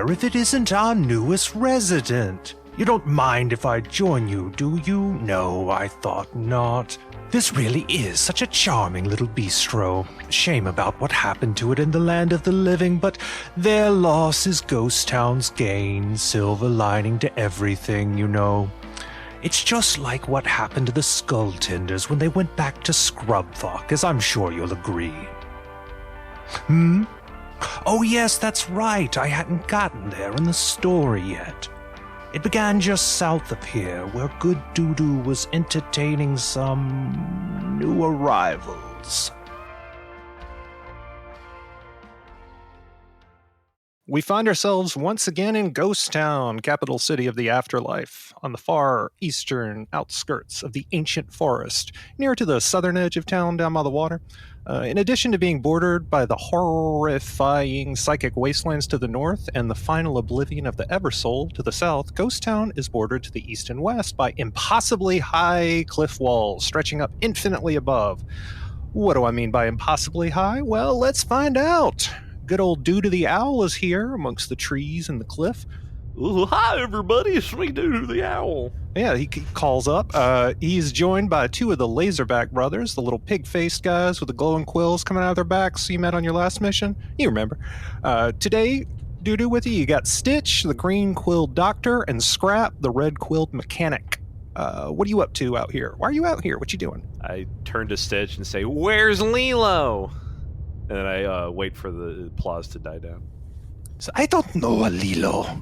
there if it isn't our newest resident? You don't mind if I join you, do you? No, I thought not. This really is such a charming little bistro. Shame about what happened to it in the land of the living, but their loss is Ghost Town's gain. Silver lining to everything, you know. It's just like what happened to the Skulltenders when they went back to Scrubfuck, as I'm sure you'll agree. Oh yes, that's right. I hadn't gotten there in the story yet. It began just south of here, where good Doodoo was entertaining some new arrivals. We find ourselves once again in Ghost Town, capital city of the afterlife, on the far eastern outskirts of the ancient forest, near to the southern edge of town down by the water. In addition to being bordered by the horrifying psychic wastelands to the north and the final oblivion of the Eversoul to the south, Ghost Town is bordered to the east and west by impossibly high cliff walls stretching up infinitely above. What do I mean by impossibly high? Well, let's find out. Good old Doodoo the Owl is here amongst the trees and the cliff. Ooh, hi, everybody. It's me, Doodoo the Owl. Yeah, he calls up. He's joined by two of the Laserback brothers, the little pig-faced guys with the glowing quills coming out of their backs you met on your last mission. You remember. Today, Doodoo with you got Stitch, the green-quilled doctor, and Scrap, the red-quilled mechanic. What are you up to out here? Why are you out here? What you doing? I turn to Stitch and say, "Where's Lilo?" And then I wait for the applause to die down. So I don't know a Lilo.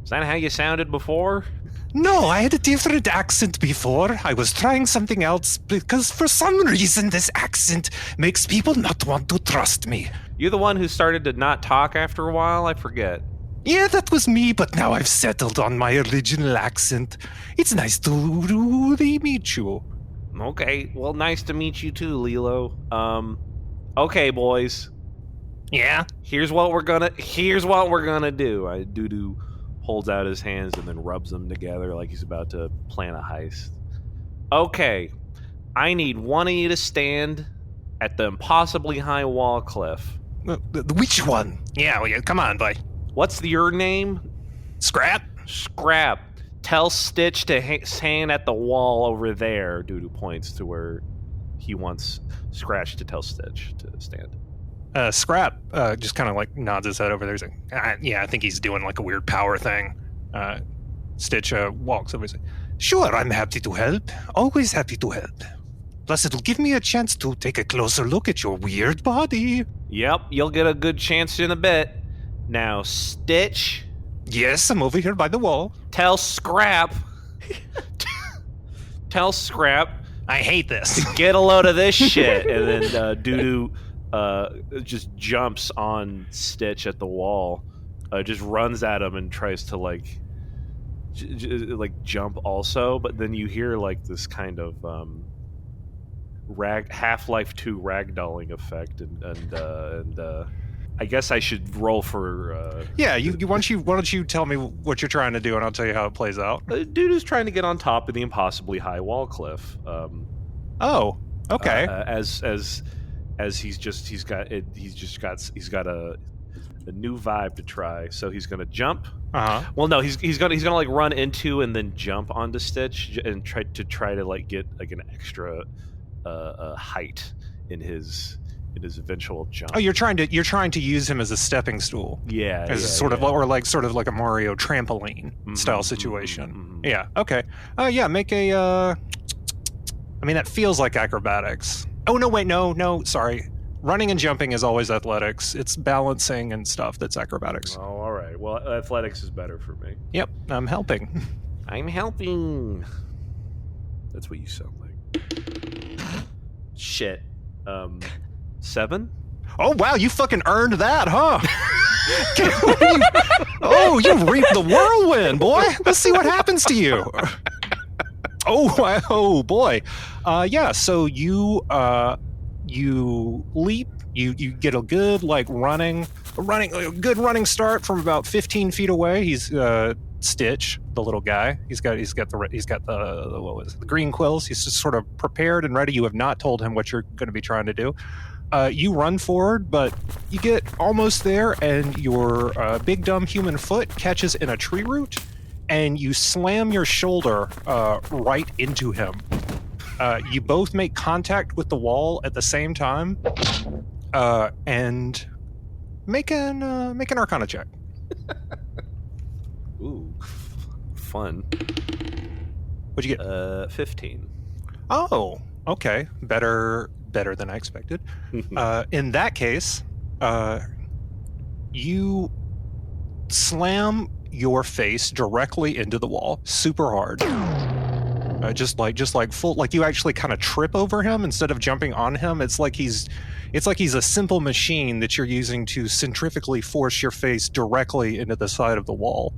Is that how you sounded before? No, I had a different accent before. I was trying something else because for some reason this accent makes people not want to trust me. You're the one who started to not talk after a while? I forget. Yeah, that was me, but now I've settled on my original accent. It's nice to really meet you. Okay, well, nice to meet you too, Lilo. Okay, boys. Yeah? Here's what we're gonna do. Doodoo holds out his hands and then rubs them together like he's about to plan a heist. Okay, I need one of you to stand at the impossibly high wall cliff. Which one? Yeah, come on, boy. What's your name? Scrap? Scrap. Tell Stitch to stand at the wall over there. Doodoo points to where he wants Scratch to tell Stitch to stand. Scrap just kind of like nods his head over there. He's like, yeah, I think he's doing like a weird power thing. Stitch walks over and says, Sure, I'm happy to help. Always happy to help. Plus, it'll give me a chance to take a closer look at your weird body. Yep, you'll get a good chance in a bit. Now, Stitch. Yes, I'm over here by the wall. Tell Scrap. Tell Scrap. I hate this. Get a load of this shit. And then Doodoo just jumps on Stitch at the wall, just runs at him and tries to like jump also, but then you hear like this kind of Half-Life 2 ragdolling effect, and I guess I should roll for yeah. Why don't you tell me what you're trying to do, and I'll tell you how it plays out. Dude trying to get on top of the impossibly high wall cliff. Oh, okay. As he's got a new vibe to try, so he's gonna jump. Well, no, he's gonna like run into and then jump onto Stitch and try to like get like an extra height in his eventual jump. Oh, you're trying to use him as a stepping stool. Yeah, as sort of like a Mario trampoline style situation. Mm-hmm. Yeah. Okay. Yeah. Make a. I mean, that feels like acrobatics. Oh no! Wait, no. Sorry. Running and jumping is always athletics. It's balancing and stuff that's acrobatics. Oh, all right. Well, athletics is better for me. Yep, I'm helping. I'm helping. That's what you sound like. Shit. 7? Oh, wow, you fucking earned that, huh? You reaped the whirlwind, boy. Let's see what happens to you. Oh boy. Yeah, so you leap, you get a good a good running start from about 15 feet away. He's Stitch, the little guy. He's got the green quills. He's just sort of prepared and ready. You have not told him what you're going to be trying to do. You run forward, but you get almost there, and your big dumb human foot catches in a tree root, and you slam your shoulder right into him. You both make contact with the wall at the same time, and make an Arcana check. Ooh, fun. What'd you get? 15. Oh, okay. Better than I expected. In that case, you slam your face directly into the wall, super hard. Just like full, like you actually kind of trip over him instead of jumping on him. It's like he's a simple machine that you're using to centrifugally force your face directly into the side of the wall.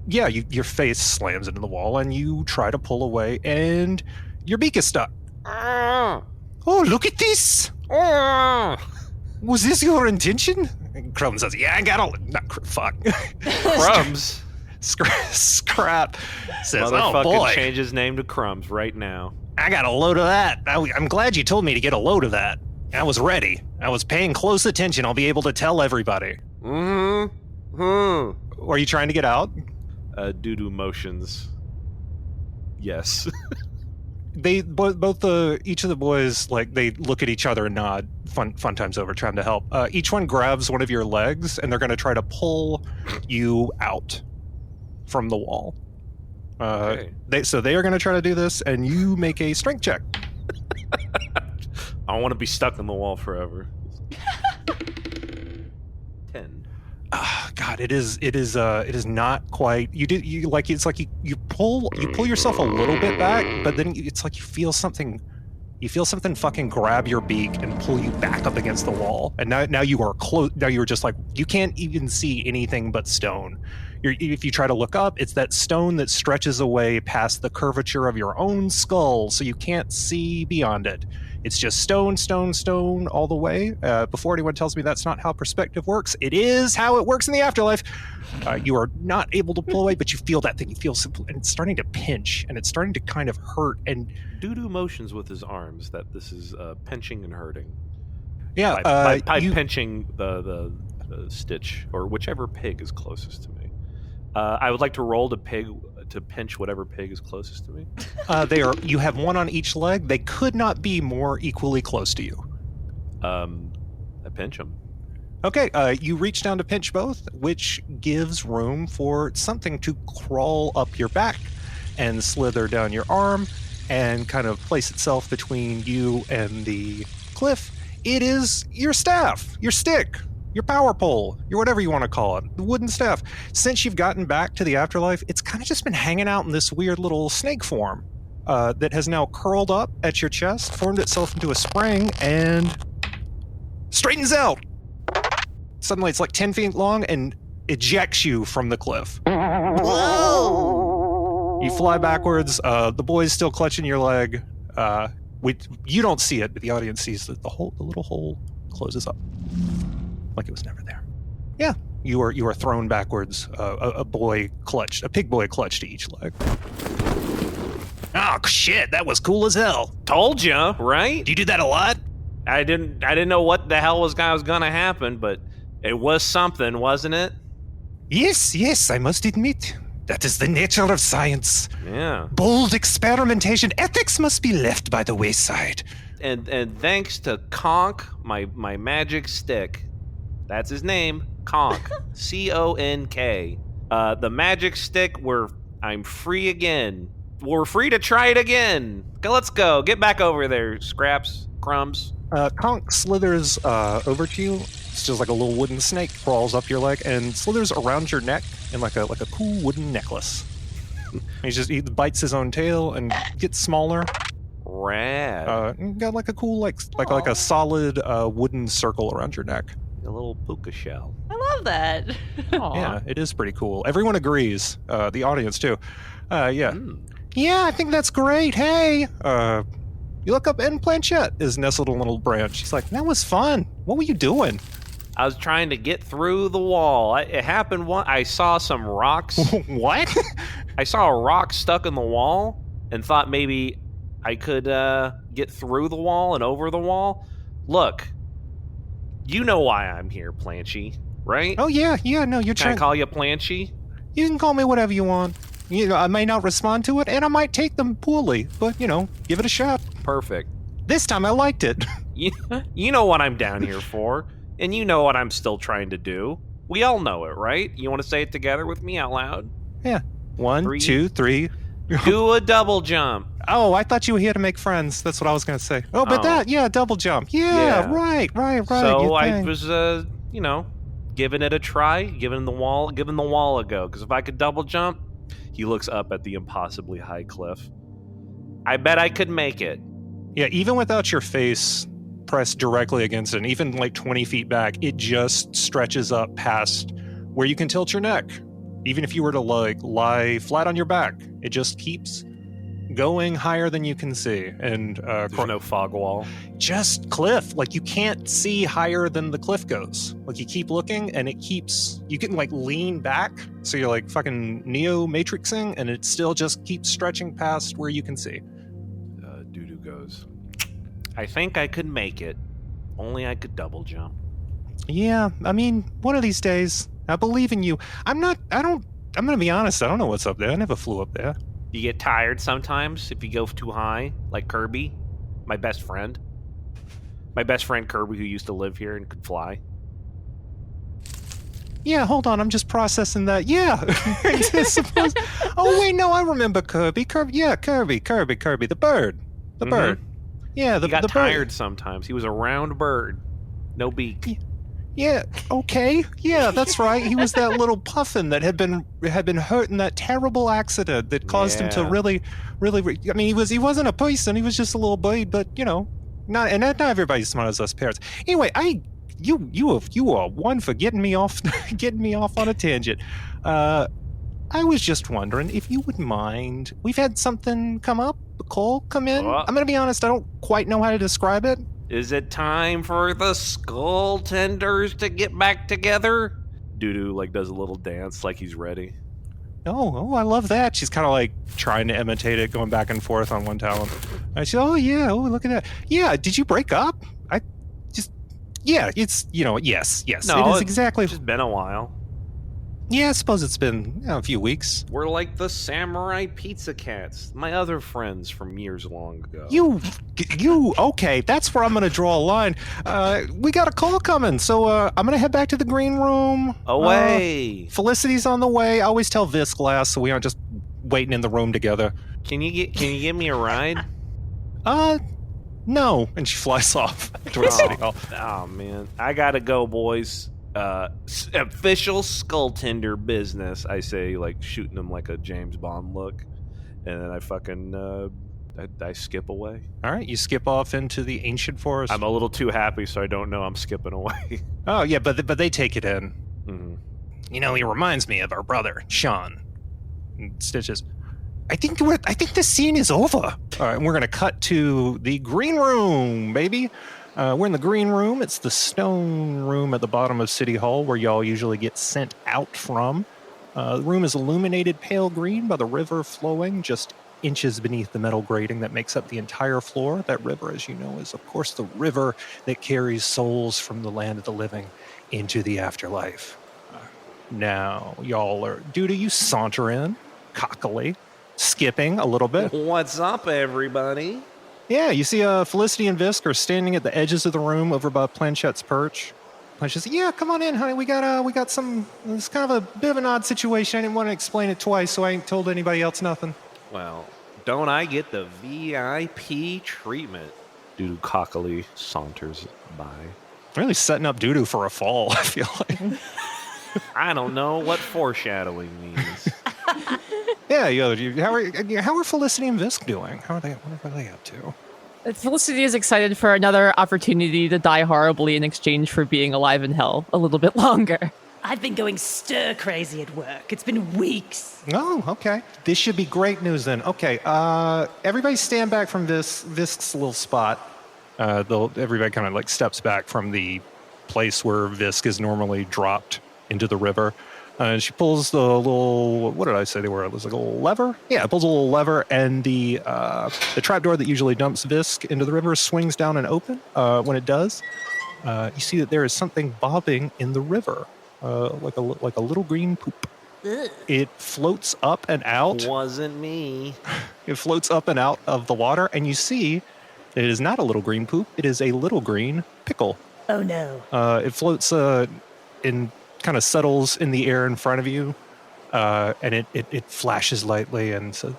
Your face slams into the wall, and you try to pull away, and your beak is stuck. Oh, look at this! Was this your intention? And Crumbs says, "Yeah, I got all." Fuck. Crumbs. Scrap says, Motherfucking "Oh boy, change his name to Crumbs right now." I got a load of that. I'm glad you told me to get a load of that. I was ready. I was paying close attention. I'll be able to tell everybody. Are you trying to get out? Doo-doo motions. Yes. They each of the boys, like, they look at each other and nod. Fun times over, trying to help. Each one grabs one of your legs, and they're going to try to pull you out from the wall. Okay. They are going to try to do this, and you make a strength check. I want to be stuck in the wall forever. 10. God, it is not quite. It's like you pull yourself a little bit back, but then it's like you feel something fucking grab your beak and pull you back up against the wall. And now you are close. Now you're just like, you can't even see anything but stone. If you try to look up, it's that stone that stretches away past the curvature of your own skull, so you can't see beyond it. It's just stone, stone, stone all the way. Before anyone tells me that's not how perspective works, it is how it works in the afterlife. You are not able to pull away, but you feel that thing. You feel simple, and it's starting to pinch, and it's starting to kind of hurt. And Doo-doo motions with his arms that this is pinching and hurting. Yeah, by pinching the stitch, or whichever pig is closest to me. I would like to roll to pinch whatever pig is closest to me. You have one on each leg. They could not be more equally close to you. I pinch them. Okay, you reach down to pinch both, which gives room for something to crawl up your back and slither down your arm and kind of place itself between you and the cliff. It is your staff, your stick, your power pole, your whatever you want to call it, the wooden staff. Since you've gotten back to the afterlife, it's kind of just been hanging out in this weird little snake form that has now curled up at your chest, formed itself into a spring, and straightens out. Suddenly it's like 10 feet long and ejects you from the cliff. Whoa! You fly backwards. The boy's still clutching your leg. You don't see it, but the audience sees that the little hole closes up. Like it was never there. Yeah, you are thrown backwards. A pig boy clutched to each leg. Oh shit, that was cool as hell. Told ya, right? Do you do that a lot? I didn't know what the hell was gonna happen, but it was something, wasn't it? Yes, I must admit. That is the nature of science. Yeah. Bold experimentation. Ethics must be left by the wayside. And thanks to Conk, my magic stick. That's his name, Conk. C-O-N-K. The magic stick, I'm free again. We're free to try it again. Let's go. Get back over there, Scraps, Crumbs. Conk slithers over to you. It's just like a little wooden snake crawls up your leg and slithers around your neck in like a cool wooden necklace. He bites his own tail and gets smaller. Rad. Got like a cool like a solid wooden circle around your neck. A little puka shell. I love that. Yeah, it is pretty cool. Everyone agrees. The audience too. Yeah. Yeah, I think that's great. Hey, you look up, and Planchette is nestled in a little branch. She's like, that was fun. What were you doing? I was trying to get through the wall. It happened once. I saw some rocks. What? I saw a rock stuck in the wall and thought maybe I could get through the wall and over the wall. Look, you know why I'm here, Planchy, right? Oh, yeah, no, you're Can I trying... call you Planchy? You can call me whatever you want. You know, I may not respond to it, and I might take them poorly, but, give it a shot. Perfect. This time I liked it. You know what I'm down here for, and you know what I'm still trying to do. We all know it, right? You want to say it together with me out loud? Yeah. 1, 2, 3. Do a double jump. Oh, I thought you were here to make friends. That's what I was going to say. Oh, but double jump. Yeah. Right. So I was, giving it a try, giving the wall a go. Because if I could double jump, he looks up at the impossibly high cliff. I bet I could make it. Yeah, even without your face pressed directly against it, and even like 20 feet back, it just stretches up past where you can tilt your neck. Even if you were to lie flat on your back, it just keeps going higher than you can see. And there's no fog wall. Just cliff. Like, you can't see higher than the cliff goes. Like, you keep looking, and it keeps... You can, lean back, so you're, fucking Neo-Matrixing, and it still just keeps stretching past where you can see. Doo-doo goes, I think I could make it. Only I could double jump. Yeah, I mean, one of these days, I believe in you. I'm gonna be honest, I don't know what's up there. I never flew up there. You get tired sometimes if you go too high, like Kirby, my best friend. My best friend Kirby, who used to live here and could fly. Yeah, hold on, I'm just processing that. Yeah. Oh, wait, no, I remember Kirby. Kirby, the bird. The bird. Yeah, he got the tired bird. sometimes. He was a round bird. No beak. Yeah, okay. Yeah, that's right. He was that little puffin that had been hurt in that terrible accident that caused him to really, I mean, he wasn't a person, he was just a little bird, but not everybody's smart as us parrots. Anyway, you are one for getting me off on a tangent. I was just wondering if you wouldn't mind. We've had something come up, a call come in. I'm going to be honest, I don't quite know how to describe it. Is it time for the Skulltenders to get back together? Doo-doo does a little dance like he's ready. Oh, I love that. She's kind of trying to imitate it, going back and forth on one talon. I said, oh yeah, look at that. Yeah, did you break up? It's yes. No, it is exactly. It's just been a while. Yeah, I suppose it's been a few weeks. We're like the Samurai Pizza Cats, my other friends from years long ago. You, okay, that's where I'm going to draw a line. We got a call coming, so I'm going to head back to the green room. Away. Felicity's on the way. I always tell Visk last, so we aren't just waiting in the room together. Can you give me a ride? No. And she flies off towards City Hall. Oh, man. I got to go, boys. Official Skulltender business, I say, shooting him like a James Bond look, and then I fucking I skip away. All right, you skip off into the ancient forest. I'm a little too happy, so I don't know I'm skipping away. Oh yeah, but they take it in. Mm-hmm. He reminds me of our brother Sean. And Stitches. I think this scene is over. All right, we're gonna cut to the green room, baby. We're in the green room. It's the stone room at the bottom of City Hall where y'all usually get sent out from. The room is illuminated pale green by the river flowing just inches beneath the metal grating that makes up the entire floor. That river, as you know, is, of course, the river that carries souls from the land of the living into the afterlife. Now, y'all are... you saunter in, cockily, skipping a little bit. What's up, everybody? Yeah, you see Felicity and Visk are standing at the edges of the room over by Planchette's perch. Planchette's, yeah, come on in, honey. We got some... It's kind of a bit of an odd situation. I didn't want to explain it twice, so I ain't told anybody else nothing. Well, don't I get the VIP treatment? Doo-doo cockily saunters by. Really setting up Doo-doo for a fall, I feel like. I don't know what foreshadowing means. Yeah, how are Felicity and Visk doing? What are they up to? Felicity is excited for another opportunity to die horribly in exchange for being alive in hell a little bit longer. I've been going stir crazy at work. It's been weeks. Oh, okay. This should be great news then. Okay, everybody stand back from Visk's little spot. Everybody kind of steps back from the place where Visk is normally dropped into the river. And she pulls the little, what did I say they were? It was like a little lever? Yeah, it pulls a little lever, and the trapdoor that usually dumps Visk into the river swings down and open. When it does, you see that there is something bobbing in the river, like a little green poop. Ugh. It floats up and out. Wasn't me. It floats up and out of the water, and you see that it is not a little green poop. It is a little green pickle. Oh no. It floats in, kind of settles in the air in front of you, and it flashes lightly and says,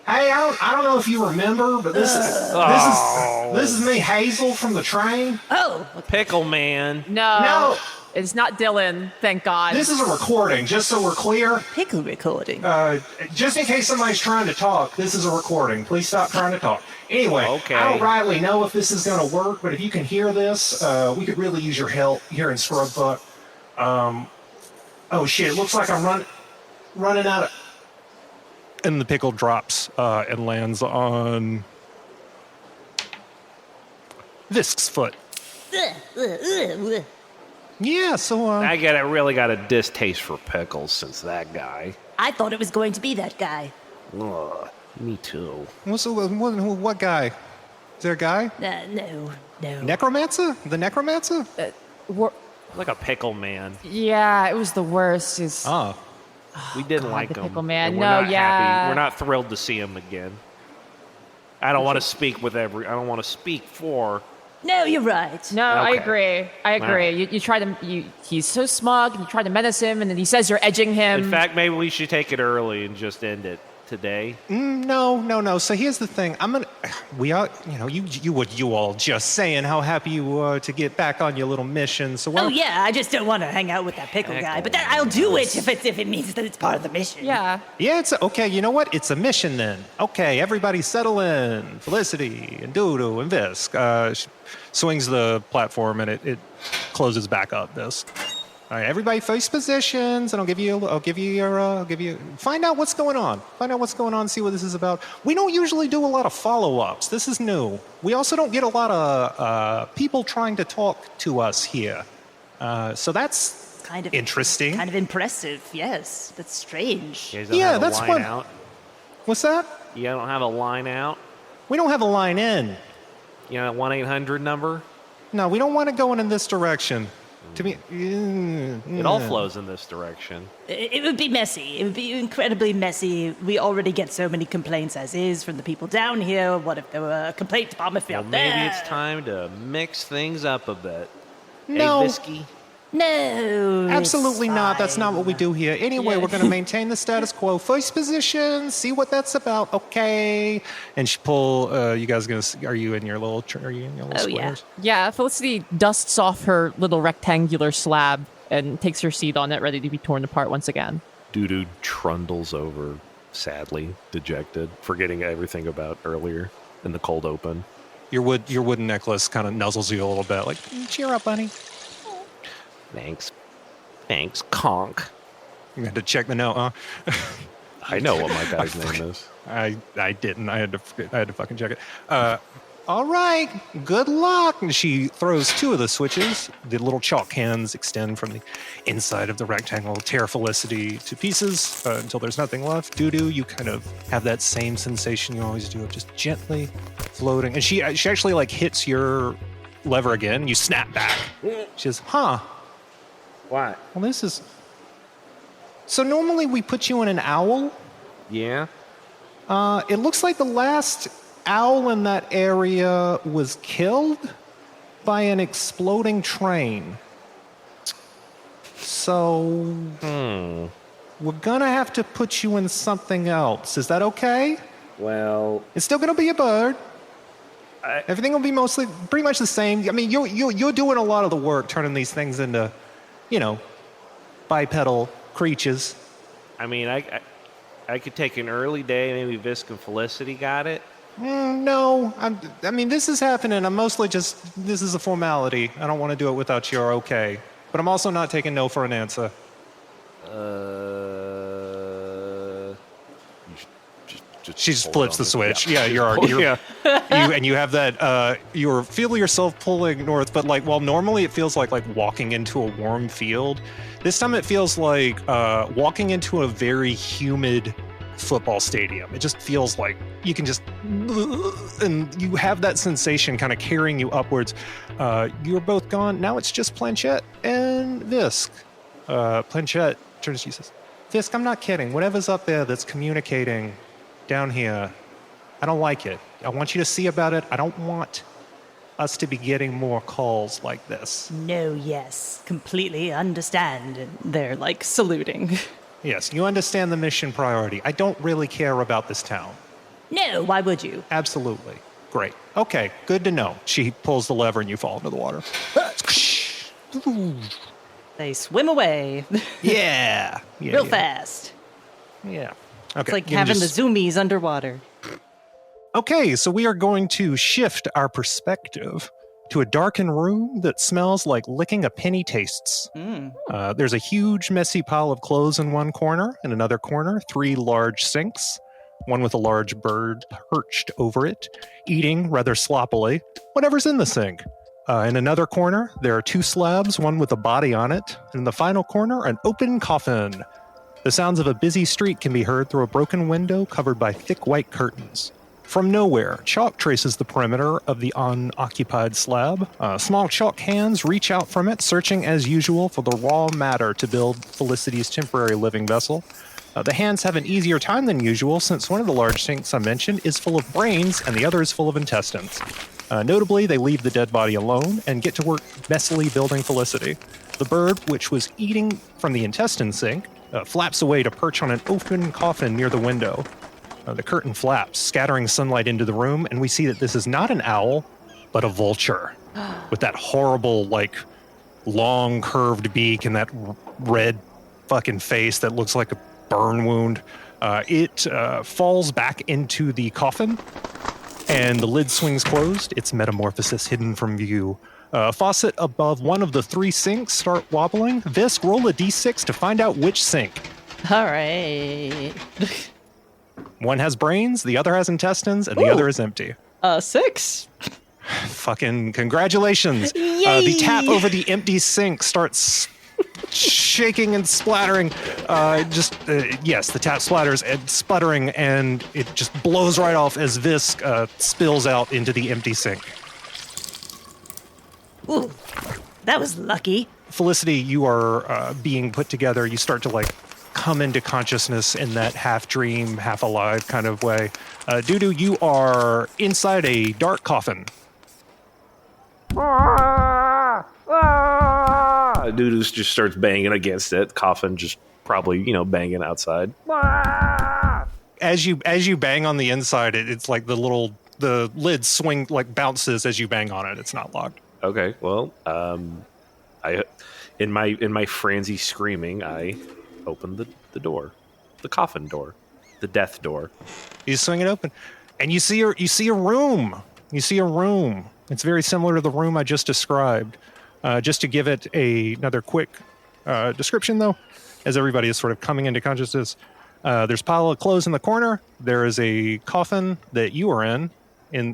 "Hey, I don't know if you remember, but this is me, Hazel, from the train. Oh. Pickle man. No. It's not Dylan, thank God. This is a recording, just so we're clear. Pickle recording. Just in case somebody's trying to talk, this is a recording. Please stop trying to talk. Anyway, Okay. I don't rightly know if this is going to work, but if you can hear this, we could really use your help here in Scrubfuck. Oh shit, it looks like I'm running out of... and the pickle drops and lands on Visk's foot. Ugh, ugh, ugh, ugh. Yeah, so I really got a distaste for pickles since that guy. I thought it was going to be that guy. Ugh, me too. what guy? Is there a guy? No. Necromancer? The necromancer? Like a pickle man. Yeah, it was the worst. We didn't like the him. pickle man. And No, we're not yeah. happy. We're not thrilled to see him again. I don't want to speak I don't want to speak for. No, you're right. No, I Okay. agree. You try to. He's so smug, and you try to menace him, and then he says you're edging him. In fact, maybe we should take it early and just end it today. No. So here's the thing. We are, you all just saying how happy you were to get back on your little mission. So Oh yeah, I just don't want to hang out with that pickle guy. But I'll do it if it means that it's part of the mission. yeah. Yeah, it's okay. You know what? It's a mission then. Okay, everybody settle in. Felicity and Doodoo and Visk. Swings the platform and it closes back up. Visk. All right, everybody face positions, and I'll give you. Find out what's going on. See what this is about. We don't usually do a lot of follow-ups. This is new. We also don't get a lot of people trying to talk to us here. So that's Kind of interesting. Kind of impressive. Yes, that's strange. You guys don't Yeah, have a that's line what- out. What's that? You don't have a line out. We don't have a line in. You know, 1-800 number. No, we don't want to go in this direction. To me, It all flows in this direction. It would be messy. It would be incredibly messy. We already get so many complaints as is from the people down here. What if there were a complaint department Well, out maybe there? it's time to mix things up a bit. No. Hey, Visky. No. Absolutely it's not. That's not what we fine. do here. Anyway, Yeah. we're going to maintain the status quo. First position. See what that's about. Okay. And she pull. You guys going to? Are you in your little? Are you in your little Oh, yeah. squares? Yeah, Felicity dusts off her little rectangular slab and takes her seat on it, ready to be torn apart once again. Doo-doo trundles over, sadly, dejected, forgetting everything about earlier in the cold open. Your wooden necklace kind of nuzzles you a little bit, like cheer up, bunny. Thanks, conk. You had to check the note, huh? I know what my guy's name is. I didn't. I had to fucking check it. All right. Good luck. And she throws two of the switches. The little chalk hands extend from the inside of the rectangle, tear Felicity to pieces until there's nothing left. Doo-doo, you kind of have that same sensation you always do of just gently floating. And she actually like hits your lever again. And you snap back. She says, "Huh? What? Well, this is." So normally we put you in an owl. Yeah? It looks like the last owl in that area was killed by an exploding train. So we're gonna have to put you in something else. Is that okay? Well, It's still gonna be a bird. Everything will be pretty much the same. I mean, you're doing a lot of the work, turning these things into, bipedal creatures. I mean, I could take an early day. Maybe Visk and Felicity got it. No, I mean, this is happening. I'm mostly this is a formality. I don't want to do it without your okay. But I'm also not taking no for an answer. just She flips the switch. Yeah, you have that. You feel yourself pulling north, but like while normally it feels like walking into a warm field, this time it feels like walking into a very humid football stadium. It just feels like you can just, and you have that sensation kind of carrying you upwards. You're both gone. Now it's just Planchette and Visk. Planchette turns to you and says, Visk, I'm not kidding. Whatever's up there that's communicating down here, I don't like it. I want you to see about it. I don't want us to be getting more calls like this. No, yes. Completely understand. And they're like saluting. Yes, you understand the mission priority. I don't really care about this town. No, why would you? Absolutely. Great. Okay, good to know. She pulls the lever and you fall into the water. They swim away. Yeah. Real fast. Yeah. Okay. It's like you can having just- the zoomies underwater. Okay, so we are going to shift our perspective to a darkened room that smells like licking a penny tastes. There's a huge, messy pile of clothes in one corner. In another corner, 3 large sinks, one with a large bird perched over it, eating rather sloppily whatever's in the sink. In another corner, there are 2 slabs, one with a body on it. And in the final corner, an open coffin. The sounds of a busy street can be heard through a broken window covered by thick white curtains. From nowhere, chalk traces the perimeter of the unoccupied slab. Small chalk hands reach out from it, searching as usual for the raw matter to build Felicity's temporary living vessel. The hands have an easier time than usual since one of the large sinks I mentioned is full of brains and the other is full of intestines. Notably, they leave the dead body alone and get to work messily building Felicity. The bird, which was eating from the intestine sink, flaps away to perch on an open coffin near the window. The curtain flaps, scattering sunlight into the room, and we see that this is not an owl, but a vulture. With that horrible, long curved beak and that red fucking face that looks like a burn wound. It falls back into the coffin, and the lid swings closed, its metamorphosis hidden from view. A faucet above one of the 3 sinks start wobbling. Visk, roll a d6 to find out which sink. All right. One has brains, the other has intestines, and the other is empty. 6. Fucking congratulations. Yay! The tap over the empty sink starts shaking and splattering. Yes, the tap splatters and sputtering, and it just blows right off as Visk spills out into the empty sink. Ooh, that was lucky. Felicity, you are being put together. You start to come into consciousness in that half dream, half alive kind of way. Dudu, you are inside a dark coffin. Doodoo just starts banging against it. Coffin just probably, banging outside. As you bang on the inside, it's like the lid swing, bounces as you bang on it. It's not locked. Okay, well, I in my frenzy screaming, I opened the door, the coffin door, the death door. You swing it open, and you see a room. You see a room. It's very similar to the room I just described. Just to give it another quick description, though, as everybody is sort of coming into consciousness, there's a pile of clothes in the corner. There is a coffin that you are in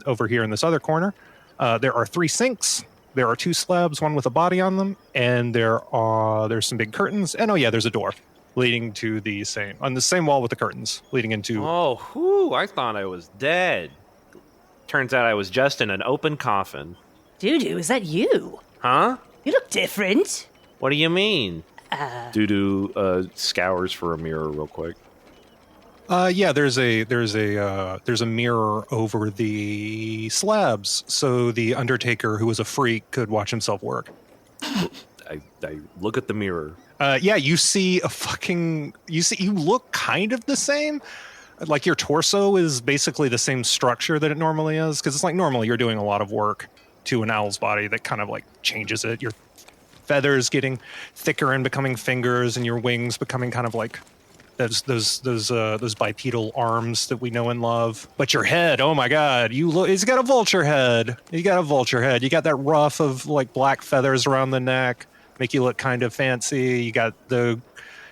over here in this other corner. There are 3 sinks. There are 2 slabs, one with a body on them, and there's some big curtains. And there's a door leading to on the same wall with the curtains leading into. Oh, whew, I thought I was dead. Turns out I was just in an open coffin. Dudu, is that you? Huh? You look different. What do you mean? Doodoo scours for a mirror real quick. There's a mirror over the slabs, so the Undertaker, who was a freak, could watch himself work. I look at the mirror. You see you look kind of the same. Like your torso is basically the same structure that it normally is, because it's like normally you're doing a lot of work to an owl's body that kind of changes it. Your feathers getting thicker and becoming fingers, and your wings becoming kind of like those bipedal arms that we know and love. But your head, oh my god, he's got a vulture head. You got that ruff of black feathers around the neck, make you look kind of fancy. You got the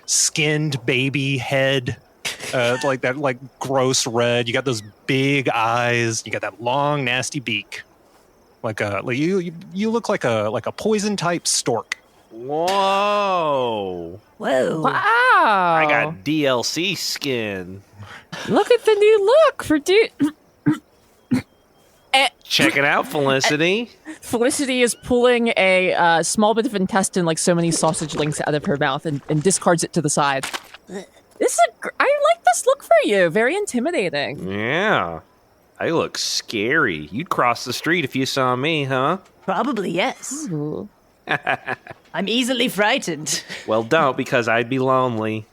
skinned baby head like that, like gross red. You got those big eyes. You got that long, nasty beak. Like you look like a poison type stork. Whoa! Whoa. Wow. I got DLC skin. Look at the new look for dude. Check it out, Felicity. Felicity is pulling a small bit of intestine, like so many sausage links, out of her mouth and discards it to the side. I like this look for you. Very intimidating. Yeah. I look scary. You'd cross the street if you saw me, huh? Probably yes. Ooh. I'm easily frightened. Well, don't, because I'd be lonely.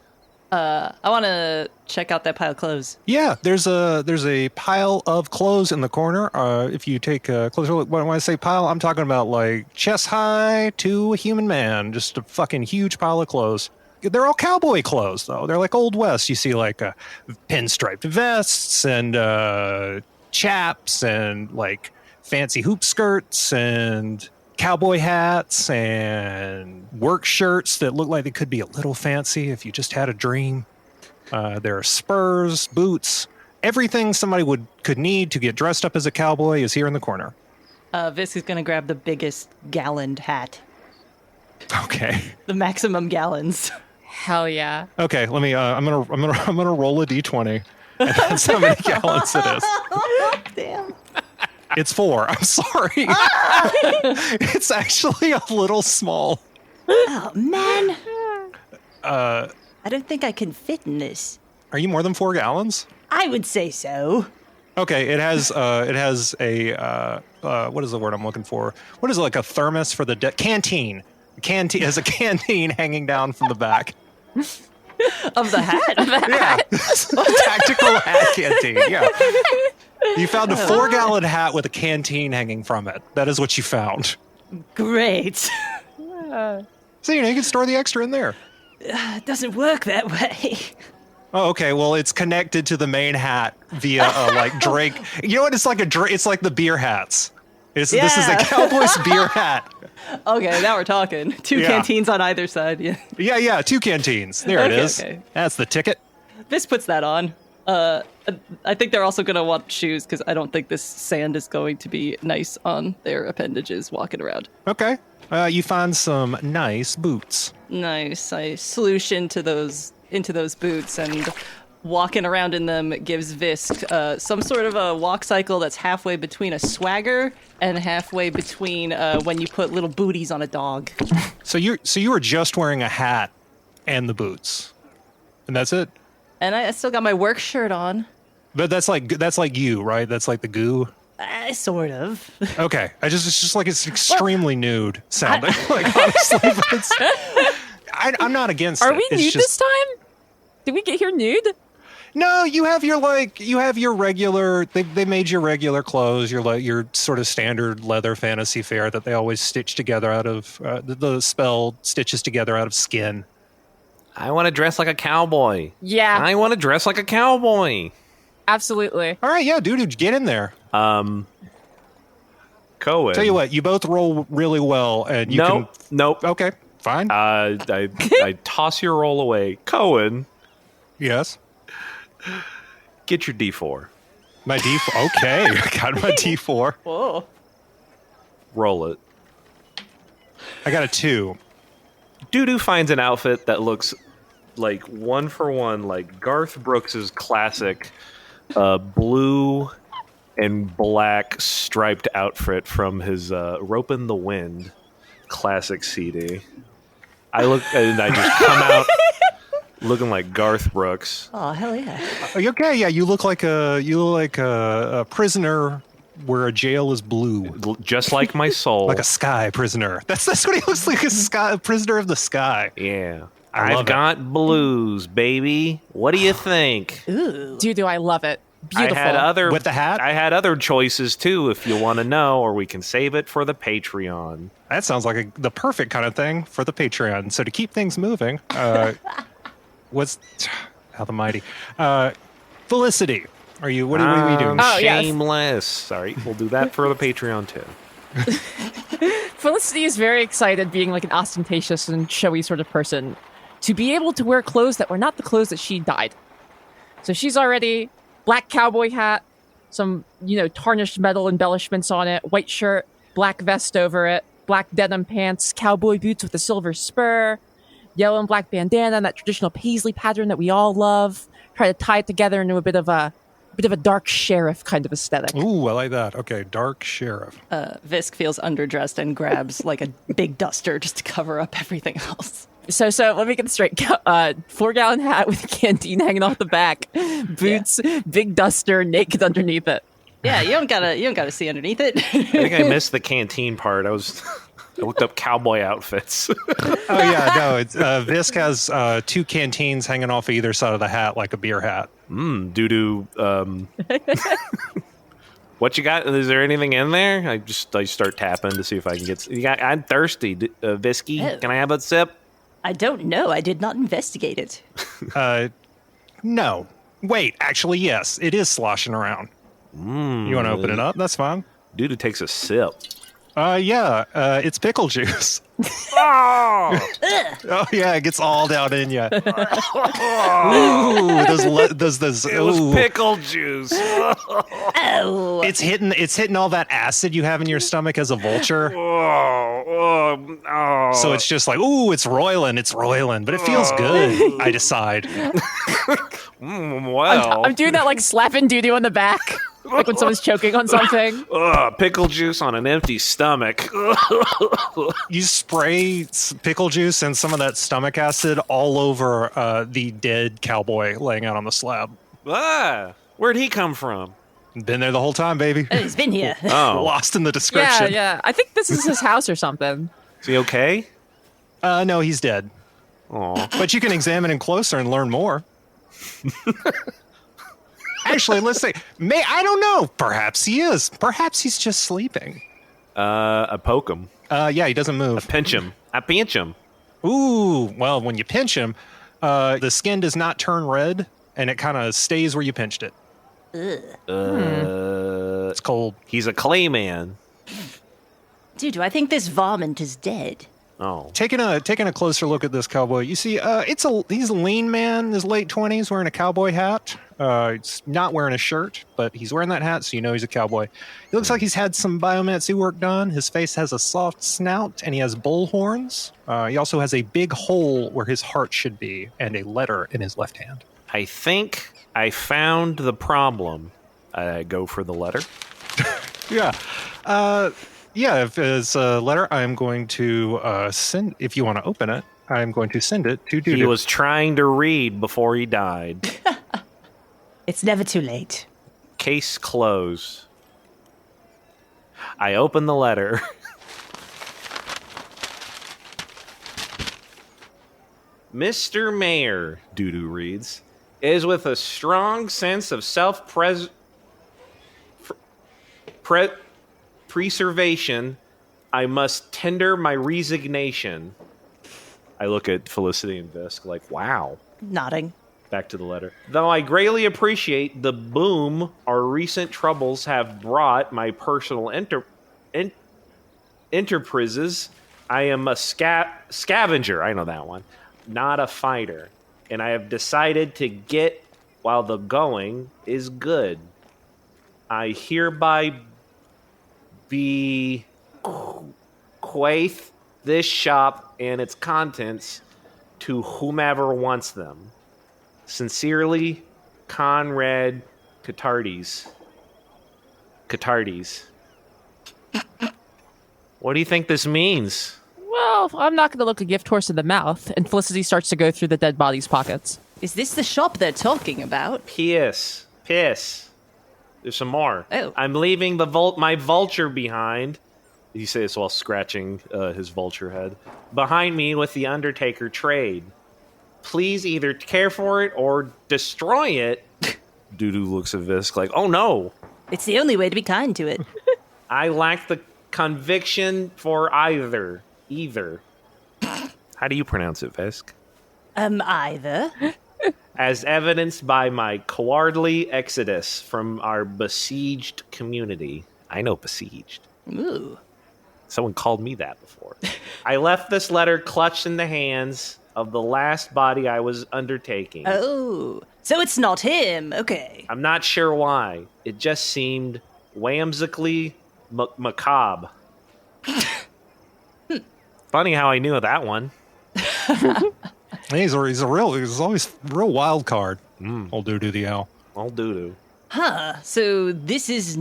I want to check out that pile of clothes. Yeah, there's a pile of clothes in the corner. If you take a closer look, when I say pile, I'm talking about like chest high to a human man. Just a fucking huge pile of clothes. They're all cowboy clothes, though. They're like Old West. You see like pinstriped vests and chaps and like fancy hoop skirts and cowboy hats and work shirts that look like they could be a little fancy if you just had a dream. There are spurs, boots, everything somebody could need to get dressed up as a cowboy is here in the corner. Vis is going to grab the biggest galloned hat. Okay. The maximum gallons. Hell yeah. Okay, let me I'm gonna roll a d20. And that's how many gallons it is. Damn. It's 4. I'm sorry. It's actually a little small. Oh, man. I don't think I can fit in this. Are you more than 4 gallons? I would say so. Okay, it has a what is the word I'm looking for? What is it, like a thermos for the canteen? Canteen has a canteen hanging down from the back. Of the hat? Yeah, tactical hat canteen. Yeah, you found a 4-gallon hat with a canteen hanging from it. That is what you found. Great. So you can store the extra in there. It doesn't work that way. Oh, okay. Well, it's connected to the main hat via like Drake. You know what? It's like it's like the beer hats. This is a Cowboys beer hat. Okay, now we're talking. 2 canteens on either side. Yeah. Yeah. 2 canteens. There it is. Okay. That's the ticket. This puts that on. I think they're also going to want shoes because I don't think this sand is going to be nice on their appendages walking around. Okay. You find some nice boots. Nice. I sloosh into those boots, and walking around in them gives Visk some sort of a walk cycle that's halfway between a swagger and halfway between when you put little booties on a dog. So you were just wearing a hat and the boots, and that's it. And I still got my work shirt on. But that's like you, right? That's like the goo. Sort of. Okay, it's just like it's extremely nude sounding. Like honestly, but I'm not against it. Are we nude this time? Did we get here nude? No, you have your regular. They made your regular clothes. Your sort of standard leather fantasy fare that they always stitch together out of the spell stitches together out of skin. I want to dress like a cowboy. Yeah, I want to dress like a cowboy. Absolutely. All right, yeah, dude, get in there. Cohen. Tell you what, you both roll really well, and you can. Nope. Okay, fine. I toss your roll away. Cohen. Yes. Get your D4. My D4. Okay, I got my D4. Whoa. Roll it. I got a 2. Doo-doo finds an outfit that looks like one for one, like Garth Brooks's classic blue and black striped outfit from his Ropin' the Wind classic CD. I look and I just come out looking like Garth Brooks. Oh, hell yeah. Okay, yeah, you look like a prisoner where a jail is blue. Just like my soul. Like a sky prisoner. That's what he looks like, a prisoner of the sky. Yeah. I've got blues, baby. What do you think? Ooh. Do I love it. Beautiful. With the hat? I had other choices too, if you want to know, or we can save it for the Patreon. That sounds like the perfect kind of thing for the Patreon. So to keep things moving, what's how the mighty Felicity? What are you doing? Oh, shameless. Yes. Sorry, we'll do that for the Patreon too. Felicity is very excited, being like an ostentatious and showy sort of person, to be able to wear clothes that were not the clothes that she dyed. So she's already black cowboy hat, some, tarnished metal embellishments on it, white shirt, black vest over it, black denim pants, cowboy boots with a silver spur, yellow and black bandana, that traditional paisley pattern that we all love. Try to tie it together into a bit of a dark sheriff kind of aesthetic. Ooh, I like that. Okay, dark sheriff. Visk feels underdressed and grabs like a big duster just to cover up everything else. So let me get this straight. 4-gallon hat with a canteen hanging off the back, boots, big duster, naked underneath it. Yeah, you don't gotta see underneath it. I think I missed the canteen part. I looked up cowboy outfits. Oh yeah, no. It's Visk has 2 canteens hanging off either side of the hat, like a beer hat. Doo-doo. What you got? Is there anything in there? I start tapping to see if I can get. I'm thirsty, Visky. Oh. Can I have a sip? I don't know. I did not investigate it. No. Wait, actually, yes. It is sloshing around. You want to open it up? That's fine. Doo-doo takes a sip. Yeah. It's pickle juice. Oh! Oh yeah, it gets all down in you. Ooh, those. It was pickle juice. Oh. It's hitting all that acid you have in your stomach as a vulture. Oh. So it's just like, ooh, it's roiling, but it feels good. I decide. Well, I'm doing that like slapping doo-doo on the back, like when someone's choking on something. Pickle juice on an empty stomach. You spray pickle juice and some of that stomach acid all over the dead cowboy laying out on the slab. Where'd he come from? Been there the whole time, baby. Oh, he's been here. Oh, Lost in the description. Yeah. I think this is his house or something. is he okay? No, he's dead. Oh, But you can examine him closer and learn more. Actually, let's say, I don't know. Perhaps he is. Perhaps he's just sleeping. I poke him. Yeah, he doesn't move. Pinch him. I pinch him. Ooh, well, when you pinch him, the skin does not turn red, and it kind of stays where you pinched it. It's cold. He's a clay man. Dude, do I think this varmint is dead? Oh, Taking a closer look at this cowboy, you see, he's a lean man in his late 20s wearing a cowboy hat. He's not wearing a shirt, but he's wearing that hat, so you know he's a cowboy. He looks like he's had some biomancy work done. His face has a soft snout, and he has bull horns. He also has a big hole where his heart should be, and a letter in his left hand. I think I found the problem. I go for the letter. Yeah. Yeah, if it's a letter, I'm going to send, if you want to open it, I'm going to send it to Dudu. He was trying to read before he died. It's never too late. Case closed. I open the letter. Mr. Mayor, Dudu reads, is with a strong sense of preservation, I must tender my resignation. I look at Felicity and Visk like, wow. Nodding. Back to the letter. Though I greatly appreciate the boom our recent troubles have brought my personal enterprises, I am a scavenger, I know that one, not a fighter. And I have decided to get while the going is good. I hereby bequeath this shop and its contents to whomever wants them. Sincerely, Conrad Catardes. What do you think this means? Well, I'm not going to look a gift horse in the mouth. And Felicity starts to go through the dead body's pockets. Is this the shop they're talking about? Piss. There's some more. Oh. I'm leaving my vulture behind. He says while scratching his vulture head. Behind me with the Undertaker trade. Please either care for it or destroy it. Dudu looks at Visk like, oh no. It's the only way to be kind to it. I lack the conviction for either. How do you pronounce it, Visk? Either. As evidenced by my cowardly exodus from our besieged community. I know besieged. Ooh. Someone called me that before. I left this letter clutched in the hands of the last body I was undertaking. Oh. So it's not him. Okay. I'm not sure why. It just seemed whimsically macabre. Funny how I knew that one. He's always real wild card. Old Doo-Doo the Owl. All doo-doo. Huh. So this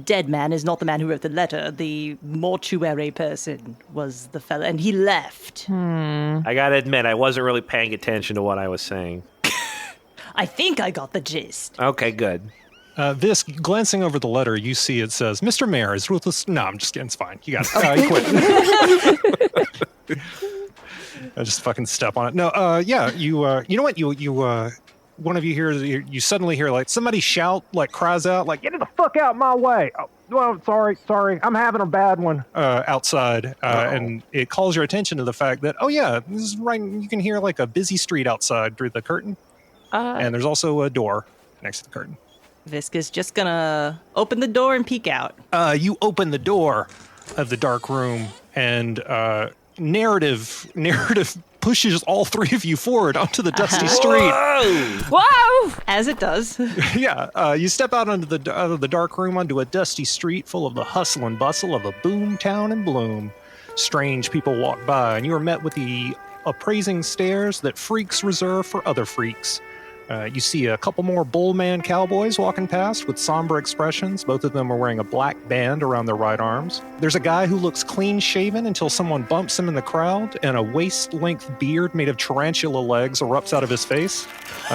dead man is not the man who wrote the letter. The mortuary person was the fella, and he left. I gotta admit, I wasn't really paying attention to what I was saying. I think I got the gist. Okay, good. This, glancing over the letter, you see it says, Mr. Mayor is ruthless. No, I'm just kidding. It's fine. You got it. You quit. I just fucking step on it. No, yeah, you know what? One of you here, you suddenly hear like somebody shout, like cries out, like, get the fuck out my way. Oh, well, sorry. I'm having a bad one outside. And it calls your attention to the fact that, oh yeah, this is right. You can hear like a busy street outside through the curtain. And there's also a door next to the curtain. Visk is just gonna open the door and peek out. You open the door of the dark room, and narrative pushes all three of you forward onto the dusty street. Whoa! As it does. Yeah, you step out out of the dark room onto a dusty street full of the hustle and bustle of a boom town in bloom. Strange people walk by, and you are met with the appraising stares that freaks reserve for other freaks. You see a couple more bullman cowboys walking past with somber expressions. Both of them are wearing a black band around their right arms. There's a guy who looks clean-shaven until someone bumps him in the crowd, and a waist-length beard made of tarantula legs erupts out of his face.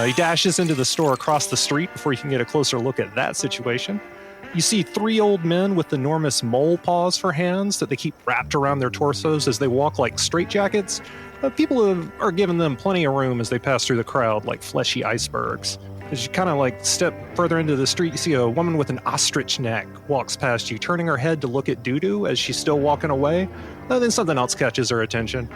He dashes into the store across the street before you can get a closer look at that situation. You see three old men with enormous mole paws for hands that they keep wrapped around their torsos as they walk like straitjackets. People are giving them plenty of room as they pass through the crowd like fleshy icebergs. As you kind of like step further into the street, you see a woman with an ostrich neck walks past you, turning her head to look at Doo-Doo as she's still walking away. Then something else catches her attention.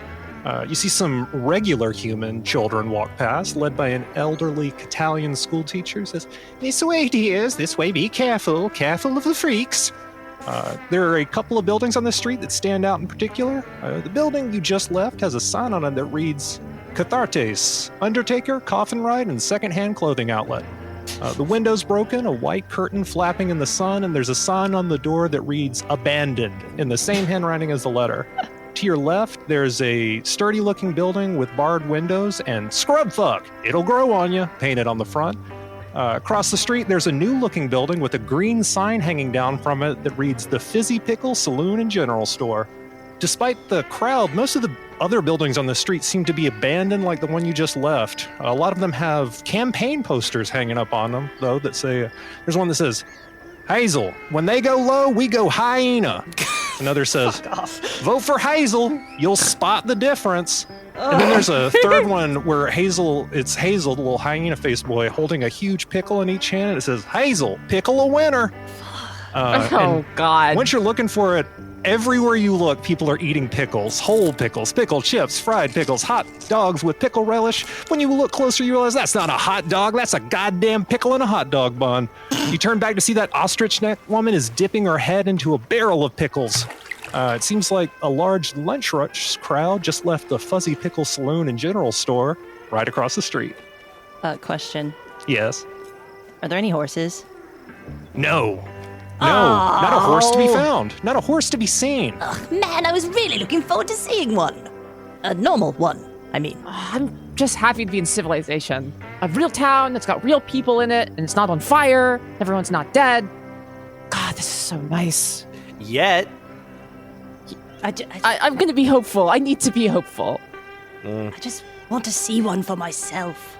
You see some regular human children walk past, led by an elderly Italian school teacher who says, "This way, dears, this way, be careful of the freaks." There are a couple of buildings on the street that stand out in particular. The building you just left has a sign on it that reads, Cathartes, Undertaker, Coffin Ride, and Secondhand Clothing Outlet. The window's broken, a white curtain flapping in the sun, and there's a sign on the door that reads, Abandoned, in the same handwriting as the letter. To your left, there's a sturdy-looking building with barred windows and Scrubfuck, it'll grow on you, painted on the front. Across the street, there's a new-looking building with a green sign hanging down from it that reads The Fizzy Pickle Saloon and General Store. Despite the crowd, most of the other buildings on the street seem to be abandoned like the one you just left. A lot of them have campaign posters hanging up on them, though, that say, there's one that says, Hazel, when they go low, we go hyena. Another says, vote for Hazel, you'll spot the difference. And then there's a third one where it's Hazel, the little hyena-faced boy, holding a huge pickle in each hand, and it says, Hazel, pickle a winner. Oh, God. Once you're looking for it, everywhere you look, people are eating pickles. Whole pickles, pickle chips, fried pickles, hot dogs with pickle relish. When you look closer, you realize that's not a hot dog. That's a goddamn pickle in a hot dog bun. You turn back to see that ostrich neck woman is dipping her head into a barrel of pickles. It seems like a large lunch rush crowd just left the Fuzzy Pickle Saloon and General Store right across the street. Question. Yes. Are there any horses? No. Not a horse to be found. Not a horse to be seen. Man, I was really looking forward to seeing one. A normal one, I mean. I'm just happy to be in civilization. A real town that's got real people in it, and it's not on fire. Everyone's not dead. God, this is so nice. Yet. I'm going to be hopeful. I need to be hopeful. I just want to see one for myself.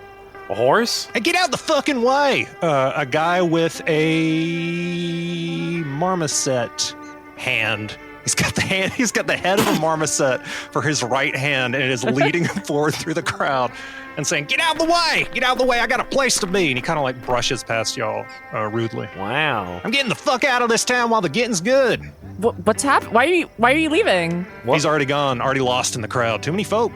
A horse? Hey, get out the fucking way! A guy with a marmoset hand. He's got the head of a marmoset for his right hand, and it is leading him forward through the crowd and saying, "Get out of the way! Get out of the way! I got a place to be!" And he kind of like brushes past y'all rudely. Wow. I'm getting the fuck out of this town while the getting's good. What's happening? Why are you leaving? What? He's already gone, already lost in the crowd. Too many folk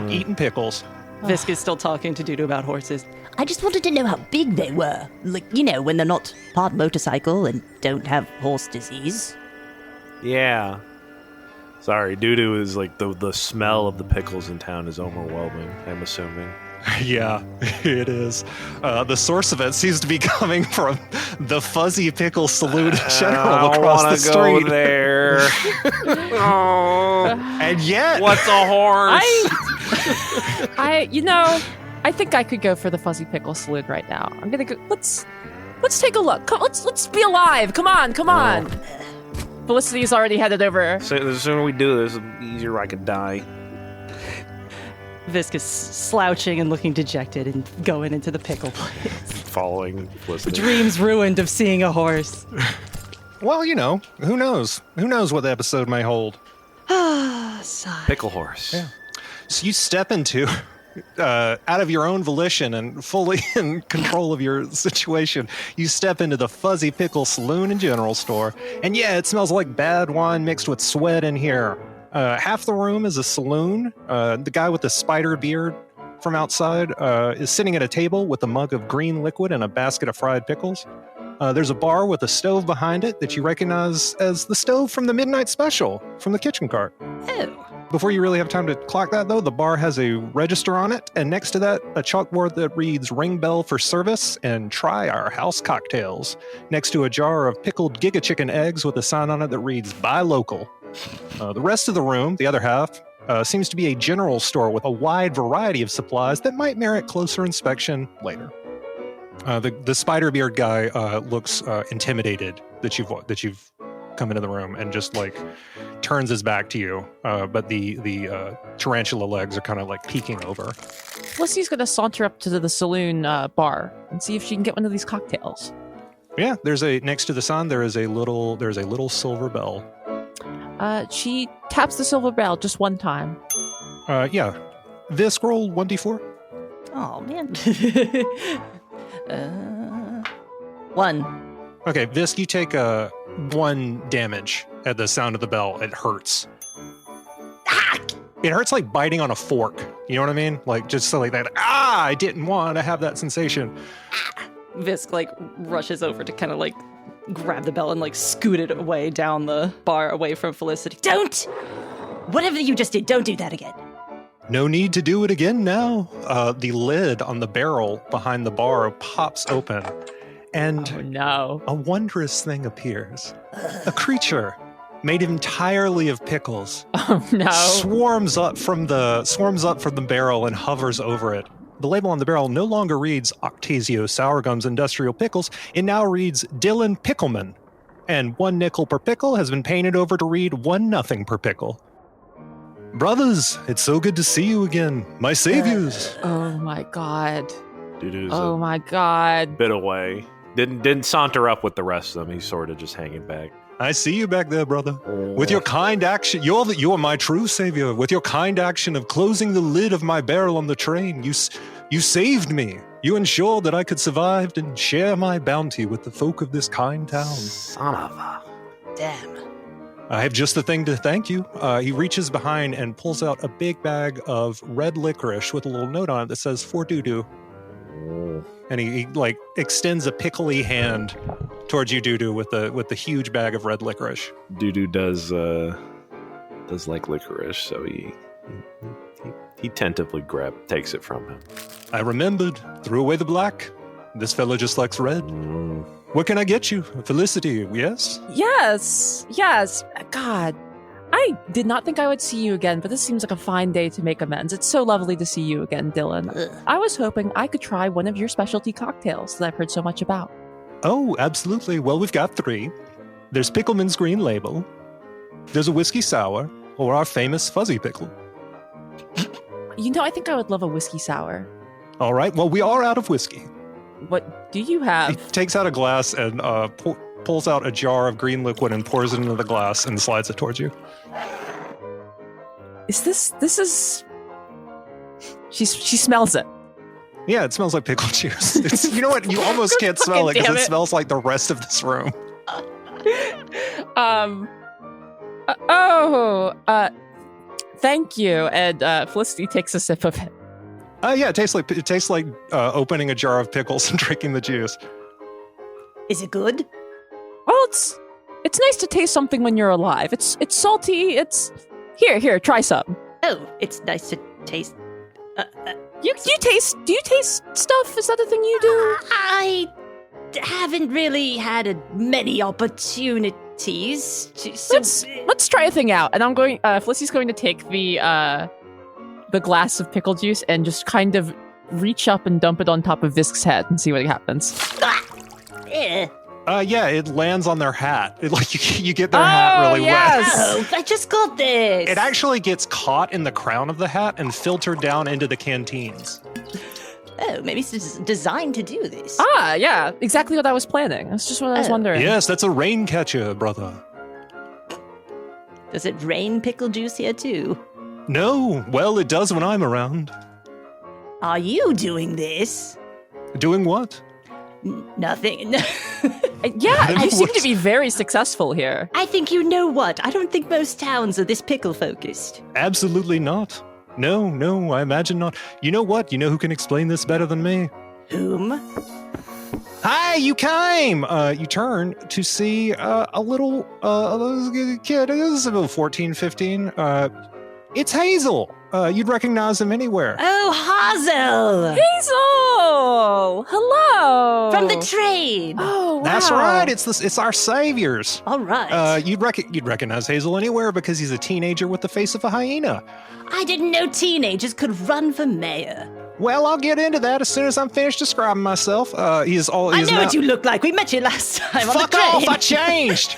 eating pickles. Visk is still talking to Doo-Doo about horses. I just wanted to know how big they were. Like, you know, when they're not part motorcycle and don't have horse disease. Yeah. Sorry, Doo-Doo is like the smell of the pickles in town is overwhelming, I'm assuming. Yeah, it is. The source of it seems to be coming from the Fuzzy Pickle Saloon in general across the street. Go there. Oh. And yet, What's a horse? I think I could go for the Fuzzy Pickle Saloon right now. I'm gonna go. Let's take a look. Let's be alive. Come on. Felicity's already headed over. So the sooner we do this, the easier I could die. Visk is slouching and looking dejected and going into the pickle place. Following Felicity. Dreams ruined of seeing a horse. well, who knows? Who knows what the episode may hold? Sigh. Pickle horse. Yeah. So you step into, out of your own volition and fully in control of your situation, you step into the Fuzzy Pickle Saloon and General Store. And yeah, it smells like bad wine mixed with sweat in here. Half the room is a saloon. The guy with the spider beard from outside is sitting at a table with a mug of green liquid and a basket of fried pickles. There's a bar with a stove behind it that you recognize as the stove from the Midnight Special from the kitchen cart. Oh. Before you really have time to clock that, though, the bar has a register on it, and next to that, a chalkboard that reads "Ring Bell for Service" and "Try Our House Cocktails," next to a jar of pickled Giga Chicken eggs with a sign on it that reads "Buy Local." The rest of the room, the other half, seems to be a general store with a wide variety of supplies that might merit closer inspection later. The spider beard guy looks intimidated that you've come into the room and just turns his back to you. But the tarantula legs are kind of peeking over. Felicity's gonna saunter up to the saloon bar and see if she can get one of these cocktails. Yeah, next to the sign there is a little silver bell. She taps the silver bell just one time. Yeah. This roll 1d4. Oh, man. 1. Okay, Visk, you take 1 damage at the sound of the bell. It hurts. It hurts like biting on a fork. You know what I mean? Just so that. I didn't want to have that sensation. Visk, rushes over to kind of, grab the bell and, scoot it away down the bar away from Felicity. Don't! Whatever you just did, don't do that again. No need to do it again now. The lid on the barrel behind the bar pops open, and Oh no. a wondrous thing appears. A creature made entirely of pickles Oh no. swarms up from the barrel and hovers over it. The label on the barrel no longer reads Octasio Sourgum's Industrial Pickles. It now reads Dylan Pickleman. And 1 nickel per pickle has been painted over to read 1 nothing per pickle. Brothers, it's so good to see you again. My saviors. Oh my god. Dude, Oh my god. bit away. Didn't saunter up with the rest of them. He's sort of just hanging back. I see you back there, brother. With your kind action, you are my true savior. With your kind action of closing the lid of my barrel on the train, you saved me. You ensured that I could survive and share my bounty with the folk of this kind town. Son of a... Damn. I have just the thing to thank you. He reaches behind and pulls out a big bag of red licorice with a little note on it that says "For Doo-Doo." And he extends a pickly hand towards you, Doo-Doo, with the huge bag of red licorice. Doo-Doo does like licorice, so he tentatively takes it from him. I remembered, threw away the black. This fellow just likes red. What can I get you? Felicity, yes? Yes. God. I did not think I would see you again, but this seems like a fine day to make amends. It's so lovely to see you again, Dylan. Ugh. I was hoping I could try one of your specialty cocktails that I've heard so much about. Oh, absolutely. Well, we've got 3. There's Pickleman's Green Label. There's a whiskey sour, or our famous fuzzy pickle. I think I would love a whiskey sour. All right, well, we are out of whiskey. What do you He have? takes out a glass and pulls out a jar of green liquid and pours it into the glass and slides it towards you. This is... She smells it. Yeah, it smells like pickle juice. You know what? You almost can't smell it because Damn it it. smells like the rest of this room. Thank you. And Felicity takes a sip of it. Yeah, it tastes like opening a jar of pickles and drinking the juice. Is it good? Well, it's nice to taste something when you're alive. It's salty. It's here. Try some. Oh, it's nice to taste. Do you taste stuff? Is that a thing you do? I haven't really had many opportunities. Let's try a thing out. And I'm going. Felicity's going to take the glass of pickle juice and just kind of reach up and dump it on top of Visk's head and see what happens. Yeah, it lands on their hat. You get their hat really wet. Oh, I just got this. It actually gets caught in the crown of the hat and filtered down into the canteens. Oh, maybe it's designed to do this. Yeah, exactly what I was planning. That's just what I was wondering. Yes, that's a rain catcher, brother. Does it rain pickle juice here too? No, well, it does when I'm around. Are you doing this? Doing what? Nothing. Yeah, you seem to be very successful here. I think you know what? I don't think most towns are this pickle focused. Absolutely not. No, I imagine not. You know what? You know who can explain this better than me? Whom? Hi, you came! You turn to see a little kid. This is about 14, 15. It's Hazel. You'd recognize him anywhere. Oh, Hazel! Hazel! Hello! From the train! Oh, wow. That's right. It's our saviors. All right. You'd recognize Hazel anywhere because he's a teenager with the face of a hyena. I didn't know teenagers could run for mayor. Well, I'll get into that as soon as I'm finished describing myself. I know what you look like. We met you last time on the Fuck train. off! I changed.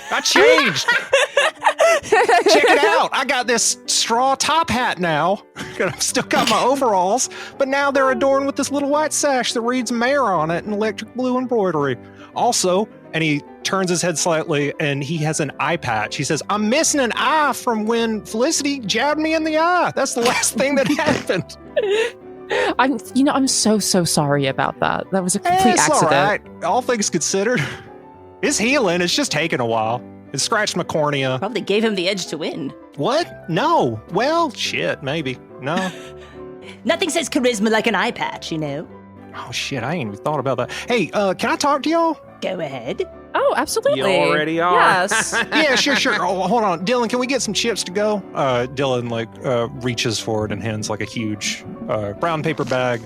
Check it out. I got this straw top hat now. I've still got my overalls, but now they're adorned with this little white sash that reads mayor on it in electric blue embroidery. Also, and he turns his head slightly and he has an eye patch. He says, I'm missing an eye from when Felicity jabbed me in the eye. That's the last thing that happened. I'm so sorry about that. That was a complete accident. All right. All things considered, it's healing. It's just taking a while. It scratched my cornea. Probably gave him the edge to win. What? No. Well, shit, maybe. No. Nothing says charisma like an eye patch, you know? Oh, shit, I ain't even thought about that. Hey, can I talk to y'all? Go ahead. Oh, absolutely. You already are. Yes. Yeah, sure. Oh, hold on. Dylan, can we get some chips to go? Dylan, reaches forward and hands, a huge brown paper bag,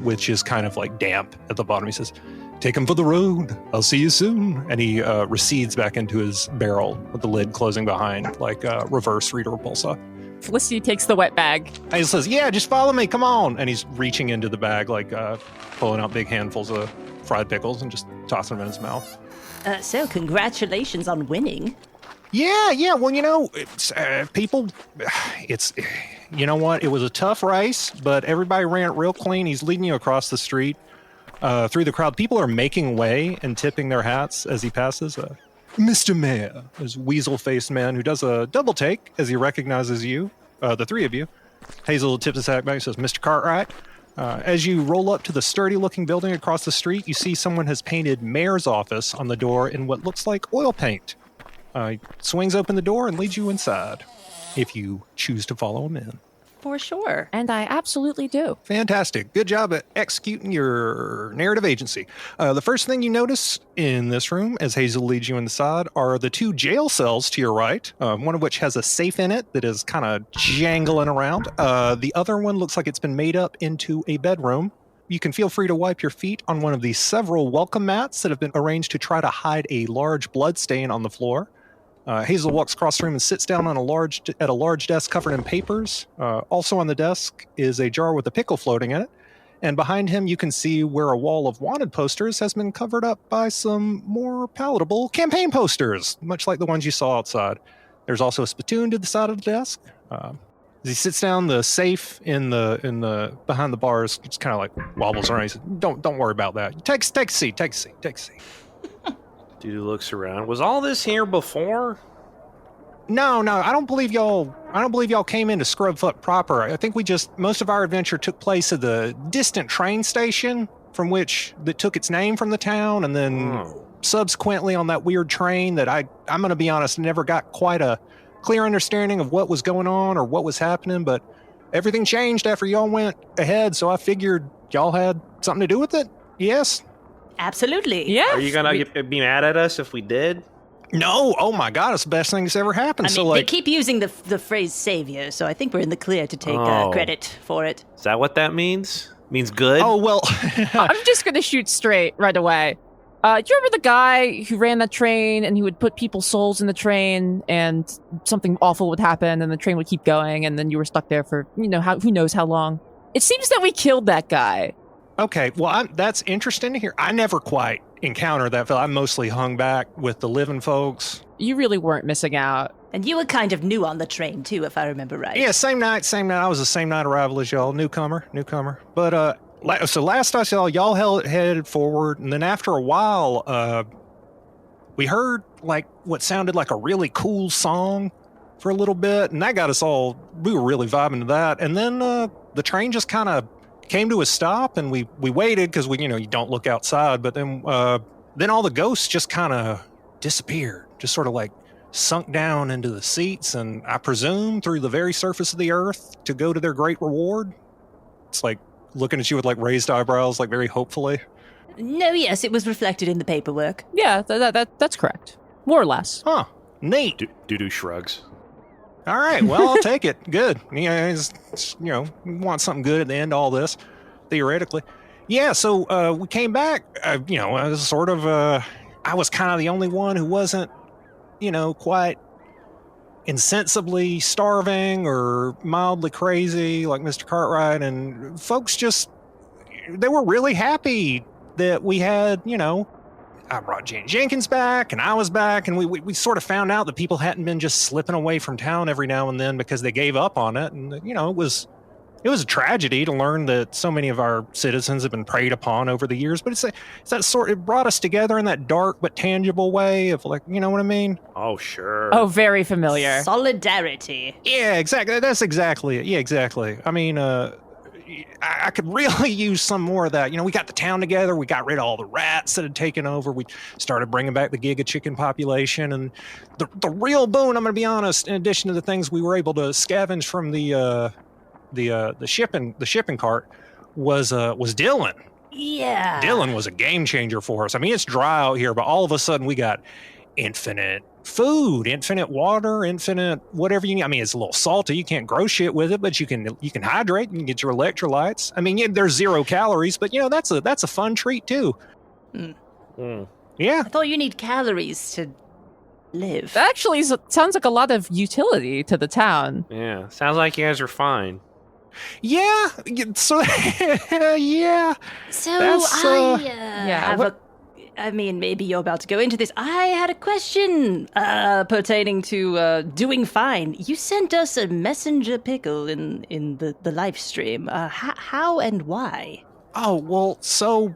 which is kind of, damp at the bottom. He says, take them for the road. I'll see you soon. And he recedes back into his barrel with the lid closing behind, like reverse Rita Repulsa. Felicity takes the wet bag. And he says, yeah, just follow me. Come on. And he's reaching into the bag, pulling out big handfuls of fried pickles and just tossing them in his mouth. So congratulations on winning. Yeah. Well, you know what? It was a tough race, but everybody ran it real clean. He's leading you across the street through the crowd. People are making way and tipping their hats as he passes. Mr. Mayor, this weasel-faced man who does a double take as he recognizes you, the three of you. Hazel tips his hat back and says, Mr. Cartwright. As you roll up to the sturdy-looking building across the street, you see someone has painted mayor's office on the door in what looks like oil paint. He swings open the door and leads you inside, if you choose to follow him in. For sure. And I absolutely do. Fantastic. Good job at executing your narrative agency. The first thing you notice in this room, as Hazel leads you inside, are the two jail cells to your right, one of which has a safe in it that is kind of jangling around. The other one looks like it's been made up into a bedroom. You can feel free to wipe your feet on one of the several welcome mats that have been arranged to try to hide a large blood stain on the floor. Hazel walks across the room and sits down at a large desk covered in papers. Also on the desk is a jar with a pickle floating in it. And behind him, you can see where a wall of wanted posters has been covered up by some more palatable campaign posters, much like the ones you saw outside. There's also a spittoon to the side of the desk. As he sits down, the safe in the behind the bars just kind of wobbles around. He says, "Don't worry about that. Take a seat. Dude looks around. Was all this here before? No. I don't believe y'all came into Scrubfuck proper. I think most of our adventure took place at the distant train station that took its name from the town, and then subsequently on that weird train that I'm going to be honest, never got quite a clear understanding of what was going on or what was happening, but everything changed after y'all went ahead, so I figured y'all had something to do with it. Yes? Absolutely. Yeah. Are you gonna be mad at us if we did? No, oh my god, it's the best thing that's ever happened. I mean, so they like, keep using the phrase savior, so I think we're in the clear to take Oh. credit for it. Is that what that means? Means good? oh well, I'm just gonna shoot straight right away. Do you remember the guy who ran that train and he would put people's souls in the train and something awful would happen and the train would keep going and then you were stuck there for, who knows how long? It seems that we killed that guy. okay, well, that's interesting to hear. I never quite encountered that fella. I mostly hung back with the living folks. You really weren't missing out. And you were kind of new on the train, too, if I remember right. Yeah, same night. I was the same night arrival as y'all, newcomer. But so last I saw y'all headed forward, and then after a while, we heard like what sounded like a really cool song for a little bit, and that got us all. We were really vibing to that, and then the train just kind of came to a stop, and we waited because you don't look outside, but then all the ghosts just kind of disappeared, just sort of like sunk down into the seats, and I presume through the very surface of the earth to go to their great reward. It's like looking at you with like raised eyebrows, like very hopefully. No, yes, it was reflected in the paperwork. Yeah, that's correct. More or less. Huh. Neat. Doo-doo shrugs. All right. Well, I'll take it. Good. We want something good at the end of all this, theoretically. Yeah, so we came back. I was sort of, I was kind of the only one who wasn't, quite insensibly starving or mildly crazy like Mr. Cartwright. And folks they were really happy that we had, I brought Jane Jenkins back, and I was back, and we sort of found out that people hadn't been just slipping away from town every now and then because they gave up on it, and it was a tragedy to learn that so many of our citizens have been preyed upon over the years. But it brought us together in that dark but tangible way of like, you know what I mean? Oh, sure. Oh, very familiar. Solidarity. Yeah, exactly. That's exactly it. Yeah, exactly. I mean, I could really use some more of that. We got the town together. We got rid of all the rats that had taken over. We started bringing back the giga chicken population. And the real boon, I'm going to be honest, in addition to the things we were able to scavenge from the shipping cart, was Dylan. Yeah. Dylan was a game changer for us. I mean, it's dry out here, but all of a sudden we got infinite food, infinite water, infinite whatever you need. I mean, it's a little salty. You can't grow shit with it, but you can hydrate. You can get your electrolytes. I mean, there's 0 calories, but that's a fun treat too. Yeah. I thought you need calories to live. That actually sounds like a lot of utility to the town. Yeah, sounds like you guys are fine. Yeah. So yeah. So That's, I mean, maybe you're about to go into this. I had a question pertaining to doing fine. You sent us a messenger pickle in the live stream. How and why? Oh, well, so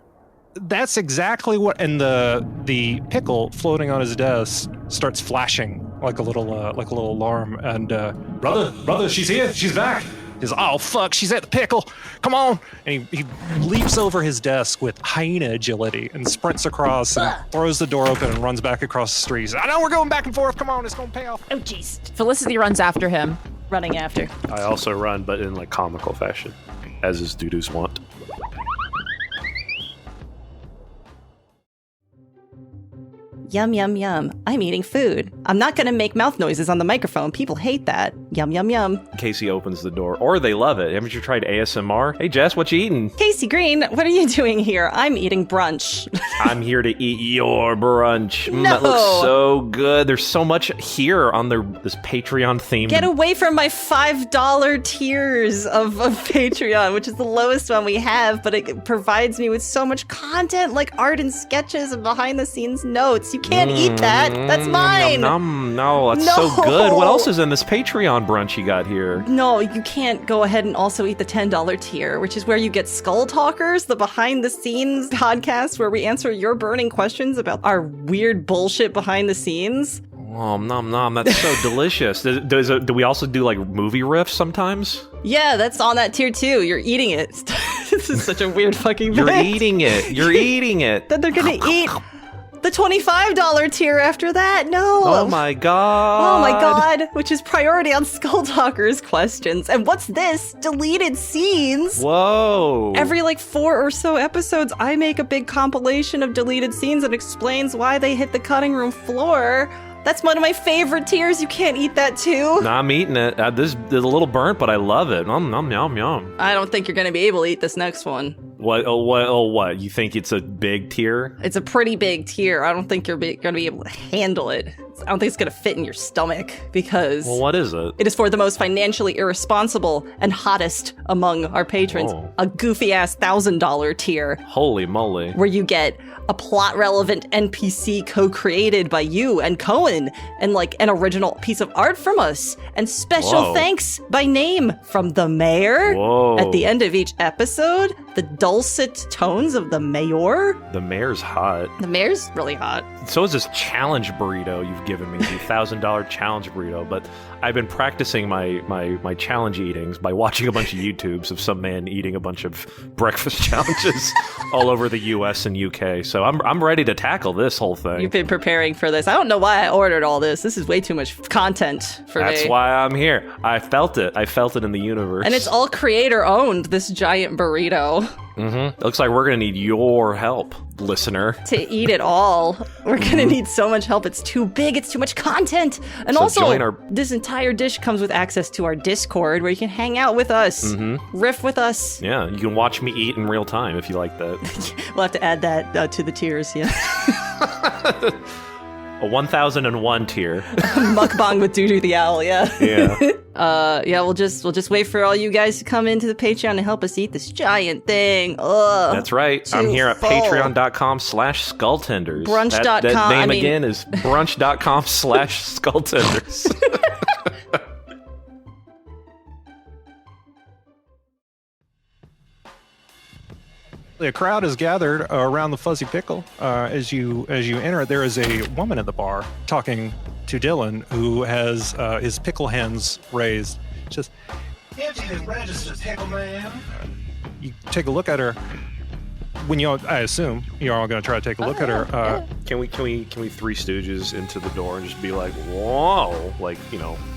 that's exactly what. And the pickle floating on his desk starts flashing like a little alarm. And brother, she's here. She's back. He's, oh fuck, she's at the pickle. Come on! And he leaps over his desk with hyena agility and sprints across and throws the door open and runs back across the street. He says, I know we're going back and forth. Come on, it's gonna pay off. Oh, jeez. Felicity runs after him. Running after. I also run, but in like comical fashion, as is Doo-Doo's wont. Yum, yum, yum. I'm eating food. I'm not going to make mouth noises on the microphone. People hate that. Yum, yum, yum. Casey opens the door, or they love it. Haven't you tried ASMR? Hey, Jess, what you eating? Casey Green, what are you doing here? I'm eating brunch. I'm here to eat your brunch. No. That looks so good. There's so much here on this Patreon theme. Get away from my $5 tiers of Patreon, which is the lowest one we have, but it provides me with so much content like art and sketches and behind-the-scenes notes. You can't eat that. That's mine. No, that's so good. What else is in this Patreon brunch you got here? No, you can't go ahead and also eat the $10 tier, which is where you get Skull Talkers, the behind-the-scenes podcast where we answer your burning questions about our weird bullshit behind the scenes. Oh, nom nom. That's so delicious. Do we also do like movie riffs sometimes? Yeah, that's on that tier too. You're eating it. This is such a weird fucking You're bit. eating it. You're eating it. That they're gonna eat The $25 tier after that. No. Oh my god. Oh my god, which is priority on Skull Talkers questions. And what's this? Deleted scenes. Whoa. Every 4 or so episodes, I make a big compilation of deleted scenes and explains why they hit the cutting room floor. That's one of my favorite tiers. You can't eat that too. No, I'm eating it. This is a little burnt, but I love it. Nom, nom, yum, yum. I don't think you're going to be able to eat this next one. What? What? You think it's a big tier? It's a pretty big tier. I don't think you're going to be able to handle it. I don't think it's going to fit in your stomach because... Well, what is it? It is for the most financially irresponsible and hottest among our patrons. Oh. A goofy-ass $1,000 tier. Holy moly. Where you get a plot-relevant NPC co-created by you and Cohen, and an original piece of art from us, and special Whoa. thanks by name from the mayor. Whoa. At the end of each episode, the dulcet tones of the mayor. The mayor's hot. The mayor's really hot. So is this challenge burrito you've given me, the $1,000 challenge burrito. But I've been practicing my challenge eatings by watching a bunch of YouTubes of some man eating a bunch of breakfast challenges all over the US and UK. So I'm ready to tackle this whole thing. You've been preparing for this. I don't know why I ordered all this. This is way too much content for me. That's why I'm here. I felt it. I felt it in the universe. And it's all creator owned, this giant burrito. Mm-hmm. Looks like we're going to need your help, listener. To eat it all. We're going to need so much help. It's too big. It's too much content. And So also, join our- this entire dish comes with access to our Discord where you can hang out with us, riff with us. Yeah, you can watch me eat in real time if you like that. We'll have to add that to the tiers, yeah. A 1001 tier. Mukbang with Doodoo the Owl, yeah. Yeah. Yeah, we'll just wait for all you guys to come into the Patreon and help us eat this giant thing. Ugh. That's right. I'm Too here at full. patreon.com/skulltenders. Brunch.com, That name I mean- again is brunch.com/skulltenders. A crowd is gathered around the Fuzzy Pickle. As you enter, there is a woman at the bar talking to Dylan, who has his pickle hands raised. Just Empty the register, pickle man. you take a look at her. I assume you're all going to try to take a look at her. Can we Three Stooges into the door and just be like, whoa,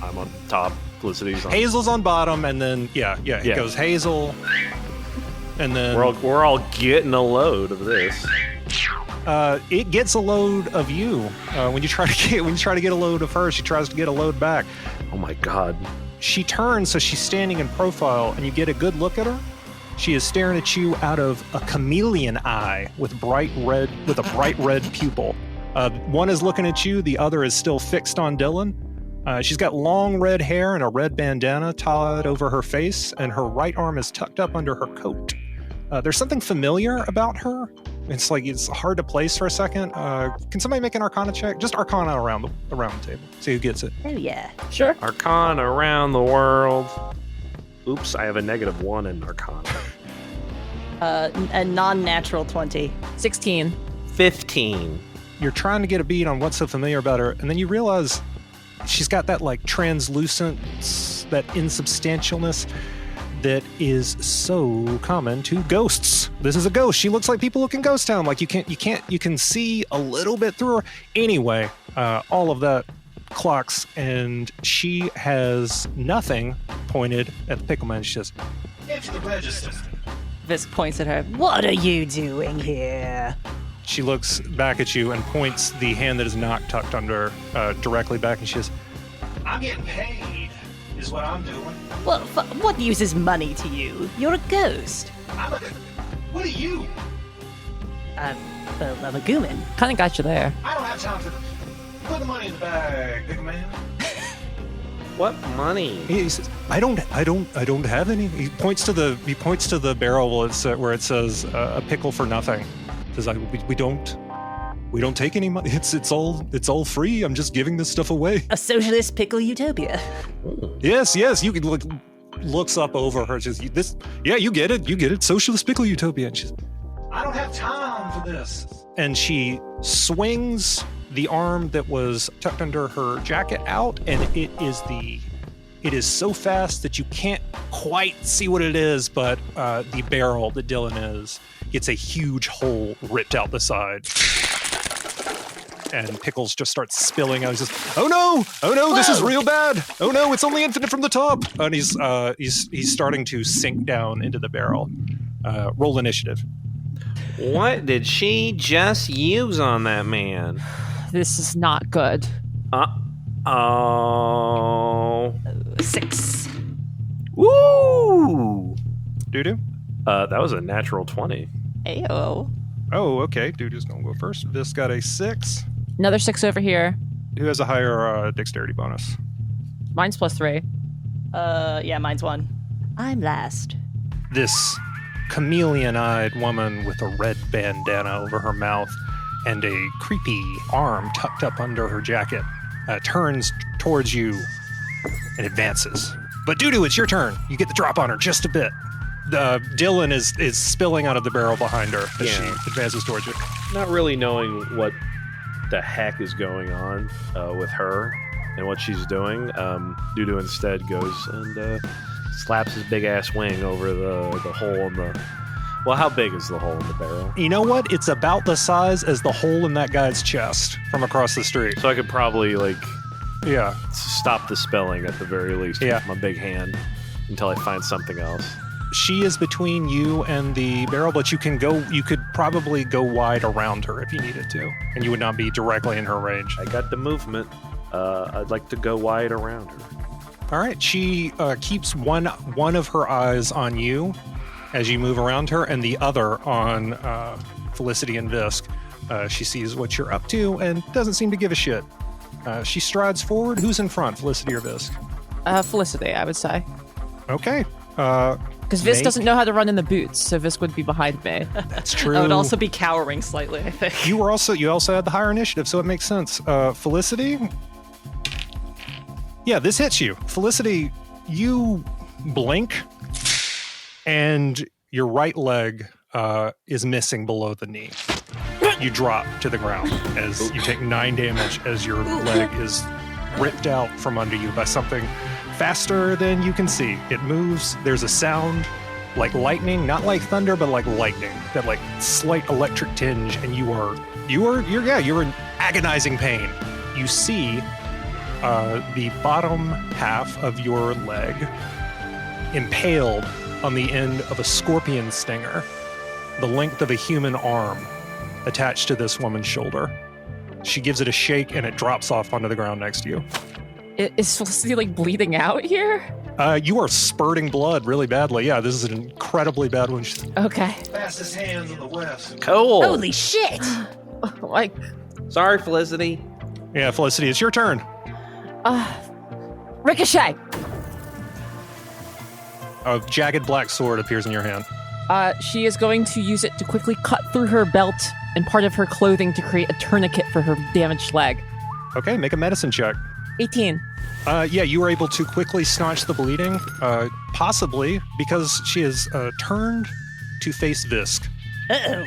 I'm on top, Felicity's on. Hazel's on bottom, and then Yeah. it goes Hazel, and then We're all getting a load of this. it gets a load of you. When you try to get a load of her, she tries to get a load back. Oh my god. She turns, so she's standing in profile, and you get a good look at her. She is staring at you out of a chameleon eye with a bright red pupil. One is looking at you, the other is still fixed on Dylan. She's got long red hair and a red bandana tied over her face, and her right arm is tucked up under her coat. There's something familiar about her. It's hard to place for a second. Can somebody make an Arcana check? Just Arcana around the table. See who gets it. Oh, yeah. Sure. Arcana around the world. Oops, I have a -1 in Arcana. A non-natural 20. 16. 15. You're trying to get a beat on what's so familiar about her, and then you realize she's got that translucence, that insubstantialness that is so common to ghosts. This is a ghost. She looks like people look in Ghost Town. You can see a little bit through her. Anyway, all of that clocks, and she has nothing pointed at the pickle man. She says, Empty the register. Visk points at her. What are you doing here? she looks back at you and points the hand that is not tucked under directly back, and she says, I'm getting paid, is what I'm doing. Well, what use is money to you? You're a ghost. What are you? I'm a gooman. Kind of got you there. I don't have time for put the money in the bag, big man. What money? he says, I don't have any. He points to the barrel where it says a pickle for nothing. He says, we don't take any money. It's all free. I'm just giving this stuff away. A socialist pickle utopia. Yes. You can look. Looks up over her. Says, "This, yeah, you get it. Socialist pickle utopia." And she's, I don't have time for this. and she swings the arm that was tucked under her jacket out, and it is so fast that you can't quite see what it is, but the barrel that Dylan is gets a huge hole ripped out the side. and Pickles just starts spilling out. He's just, oh no, this is real bad. Oh no, it's only infinite from the top. And he's starting to sink down into the barrel. Roll initiative. What did she just use on that man? This is not good. Oh. 6. Woo! Doo-doo? That was a natural 20. Ayo. Oh, okay. Doo-doo's going to go first. This got a 6. Another 6 over here. Who has a higher dexterity bonus? Mine's +3. Yeah, mine's 1. I'm last. This chameleon-eyed woman with a red bandana over her mouth and a creepy arm tucked up under her jacket turns towards you and advances. But Doo-doo, it's your turn. You get the drop on her just a bit. Dylan is spilling out of the barrel behind her as she advances towards you. Not really knowing what the heck is going on with her and what she's doing, Doo-doo instead goes and slaps his big-ass wing over the hole in the... Well, how big is the hole in the barrel? You know what? It's about the size as the hole in that guy's chest from across the street. So I could probably, Yeah. stop the spelling at the very least with my big hand until I find something else. She is between you and the barrel, but you could probably go wide around her if you needed to, and you would not be directly in her range. I got the movement. I'd like to go wide around her. All right. She keeps one of her eyes on you as you move around her, and the other on Felicity and Visk. She sees what you're up to and doesn't seem to give a shit. She strides forward. Who's in front, Felicity or Visk? Felicity, I would say. Okay. Because Visk doesn't know how to run in the boots, so Visk would be behind me. That's true. I would also be cowering slightly, I think. You also had the higher initiative, so it makes sense. Felicity? Yeah, this hits you. Felicity, you blink, and your right leg is missing below the knee. You drop to the ground as you take 9 damage as your leg is ripped out from under you by something faster than you can see. It moves. There's a sound like lightning, not like thunder, but like lightning. That like slight electric tinge, and you're in agonizing pain. You see the bottom half of your leg impaled on the end of a scorpion stinger, the length of a human arm attached to this woman's shoulder. She gives it a shake and it drops off onto the ground next to you. Is Felicity bleeding out here? You are spurting blood really badly. Yeah, this is an incredibly bad one. Okay. Fastest hands in the West. Cool. Holy shit! Sorry, Felicity. Yeah, Felicity, it's your turn. Ricochet! A jagged black sword appears in your hand. She is going to use it to quickly cut through her belt and part of her clothing to create a tourniquet for her damaged leg. Okay, make a medicine check. 18. Yeah, you were able to quickly staunch the bleeding, possibly because she has turned to face Visk. Uh-oh.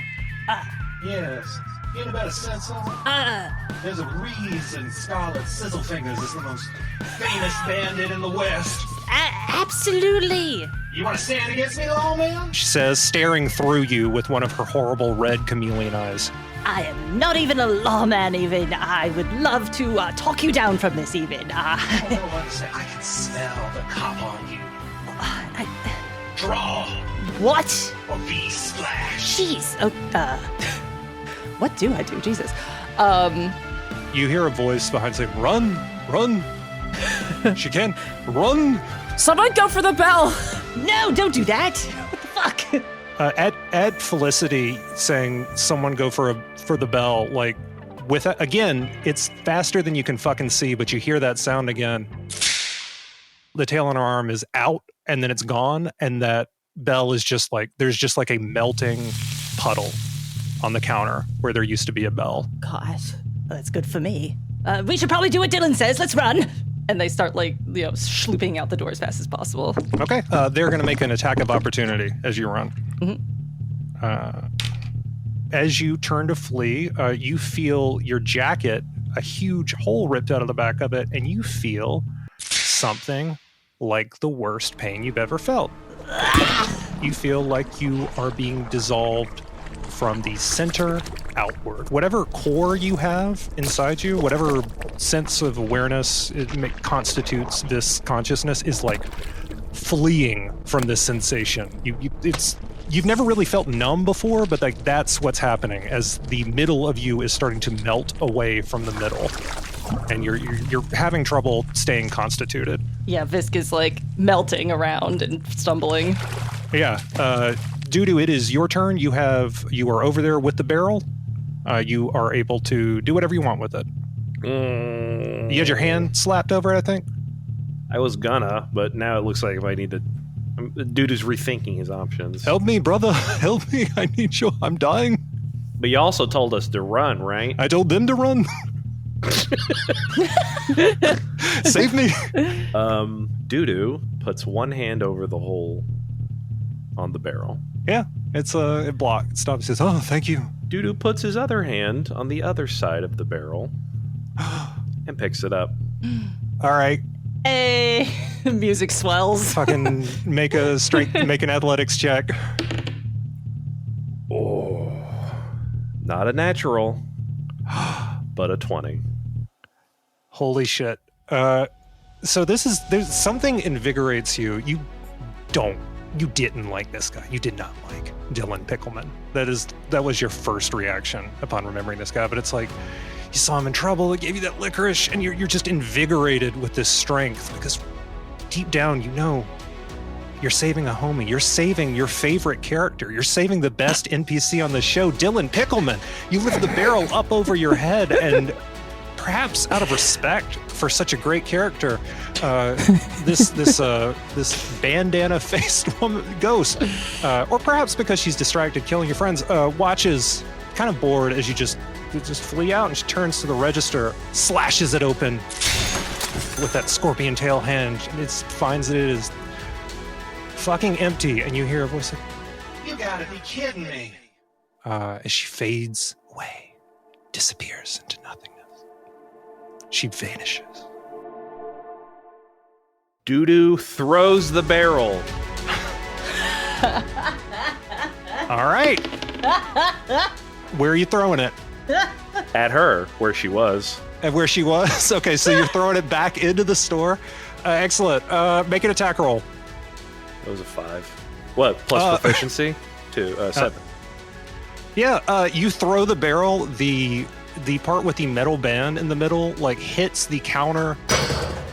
Yes. You know about a sense of it? There's a reason Scarlet Sizzlefingers is the most famous bandit in the West. Absolutely. You want to stand against me, old man? She says, staring through you with one of her horrible red chameleon eyes. I am not even a lawman, even. I would love to talk you down from this, even. I don't understand. I can smell the cop on you. Draw What? or be splashed. Jeez. Oh, What do I do? Jesus. You hear a voice behind saying, run, run. She can, run. Someone go for the bell! no, don't do that. What the fuck? At Felicity saying, someone go for the bell, again, it's faster than you can fucking see, but you hear that sound again. The tail on her arm is out, and then it's gone, and that bell is just there's just a melting puddle on the counter where there used to be a bell. God, well, that's good for me. We should probably do what Dylan says. Let's run. And they start slooping out the door as fast as possible. Okay, they're going to make an attack of opportunity as you run. Mm-hmm. As you turn to flee, you feel your jacket, a huge hole ripped out of the back of it, and you feel something like the worst pain you've ever felt. You feel like you are being dissolved from the center outward. Whatever core you have inside you, whatever sense of awareness constitutes this consciousness is like fleeing from this sensation. You've never really felt numb before, but like that's what's happening as the middle of you is starting to melt away from the middle, and you're having trouble staying constituted. Yeah, Visk is like melting around and stumbling. Yeah, Dudu, it is your turn. You are over there with the barrel. You are able to do whatever you want with it. You had your hand slapped over it, I think. I was gonna, but now it looks like if I need to... Dude is rethinking his options. Help me, brother. Help me. I need you. I'm dying. But you also told us to run, right? I told them to run. Save me. Dudu puts one hand over the hole on the barrel. Yeah, it blocked. It stops. Says, "Oh, thank you." Dudu puts his other hand on the other side of the barrel and picks it up. All right. Hey, music swells. Fucking make an athletics check. Oh, not a natural, but a 20. Holy shit. So there's something invigorates you. You didn't like this guy. You did not like Dylan Pickleman. That was your first reaction upon remembering this guy, but it's like you saw him in trouble, it gave you that licorice, and you're just invigorated with this strength because deep down you know you're saving a homie. You're saving your favorite character. You're saving the best NPC on the show, Dylan Pickleman. You lift the barrel up over your head, and perhaps out of respect for such a great character, this bandana-faced woman ghost, or perhaps because she's distracted killing your friends, watches kind of bored as you just flee out, and she turns to the register, slashes it open with that scorpion tail hand, and it finds that it is fucking empty, and you hear a voice like, You gotta be kidding me. as she fades away, disappears into nothingness. She vanishes. Dudu throws the barrel. All right. Where are you throwing it? At her, where she was. At where she was? Okay, so you're throwing it back into the store. Excellent. Make an attack roll. That was a 5. What? Plus proficiency? 7. Yeah, you throw the barrel. The part with the metal band in the middle hits the counter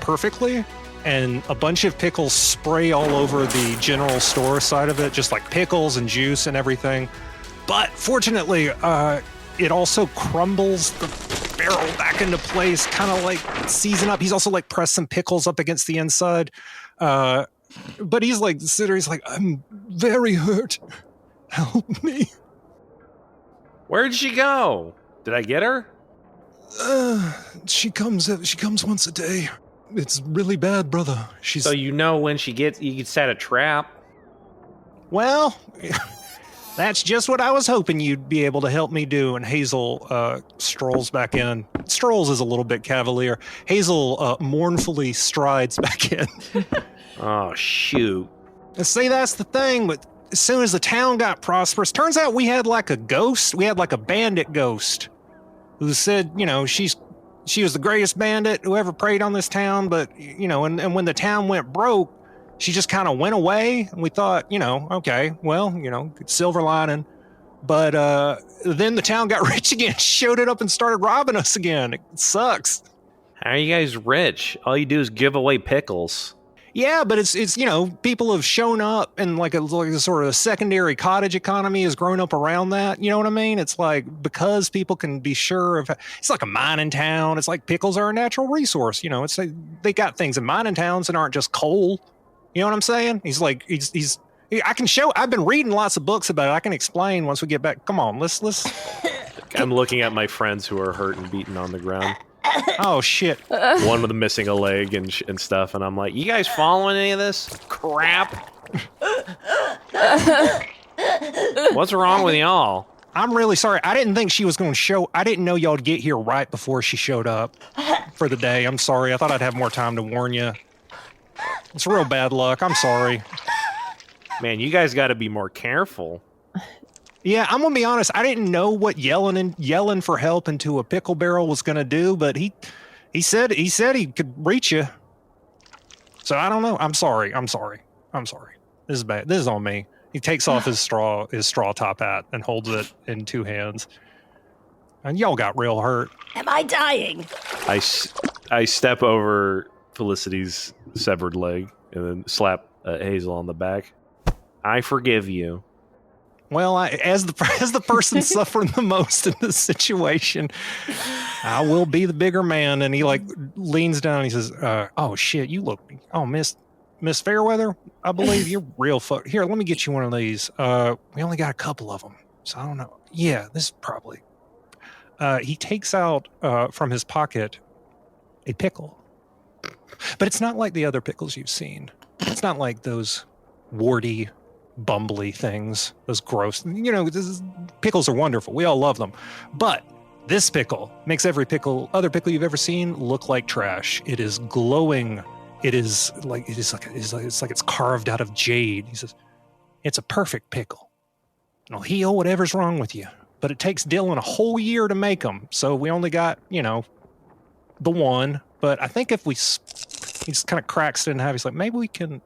perfectly, and a bunch of pickles spray all over the general store side of it, just like pickles and juice and everything. But fortunately, it also crumbles the barrel back into place, kind of like season up. He's also pressed some pickles up against the inside. But he's he's like, I'm very hurt. Help me. Where'd she go? Did I get her? She comes once a day. It's really bad, brother. So you know when she gets, you could set a trap. Well, that's just what I was hoping you'd be able to help me do. And Hazel strolls back in. Strolls is a little bit cavalier. Hazel mournfully strides back in. Oh, shoot. See, that's the thing. But as soon as the town got prosperous, turns out we had a ghost. We had a bandit ghost who said, she was the greatest bandit who ever preyed on this town. But, and when the town went broke, she just kind of went away. And we thought, okay, well, silver lining. But then the town got rich again, showed it up and started robbing us again. It sucks. How are you guys rich? All you do is give away pickles. Yeah, but it's people have shown up, and a sort of a secondary cottage economy has grown up around that. You know what I mean? It's because people can be sure of, it's like a mining town. It's pickles are a natural resource. It's they got things in mining towns that aren't just coal. You know what I'm saying? He's I can show. I've been reading lots of books about it. I can explain once we get back. Come on, let's. I'm looking at my friends who are hurt and beaten on the ground. Oh shit! One with missing a leg and stuff, and I'm like, "You guys following any of this crap? What's wrong with y'all?" I'm really sorry. I didn't think she was going to show. I didn't know y'all'd get here right before she showed up for the day. I'm sorry. I thought I'd have more time to warn you. It's real bad luck. I'm sorry. Man, you guys got to be more careful. Yeah, I'm gonna be honest. I didn't know what yelling for help into a pickle barrel was gonna do, but he said he could reach you. So I don't know. I'm sorry. This is bad. This is on me. He takes off his straw top hat and holds it in two hands. And y'all got real hurt. Am I dying? I step over Felicity's severed leg and then slap Hazel on the back. I forgive you. Well, as the person suffering the most in this situation, I will be the bigger man. And he like leans down and he says, "Oh shit, you look. Oh, Miss Fairweather, I believe you're real fuck. Here, let me get you one of these. We only got a couple of them, so I don't know. Yeah, this is probably." He takes out from his pocket a pickle, but it's not like the other pickles you've seen. It's not like those warty, bumbly things, those gross. Pickles are wonderful. We all love them, but this pickle makes every other pickle you've ever seen look like trash. It is glowing. It's like it's carved out of jade. He says, "It's a perfect pickle. It'll heal whatever's wrong with you. But it takes Dylan a whole year to make them, so we only got, the one. But I think if he just kind of cracks it in half, he's like, maybe we can,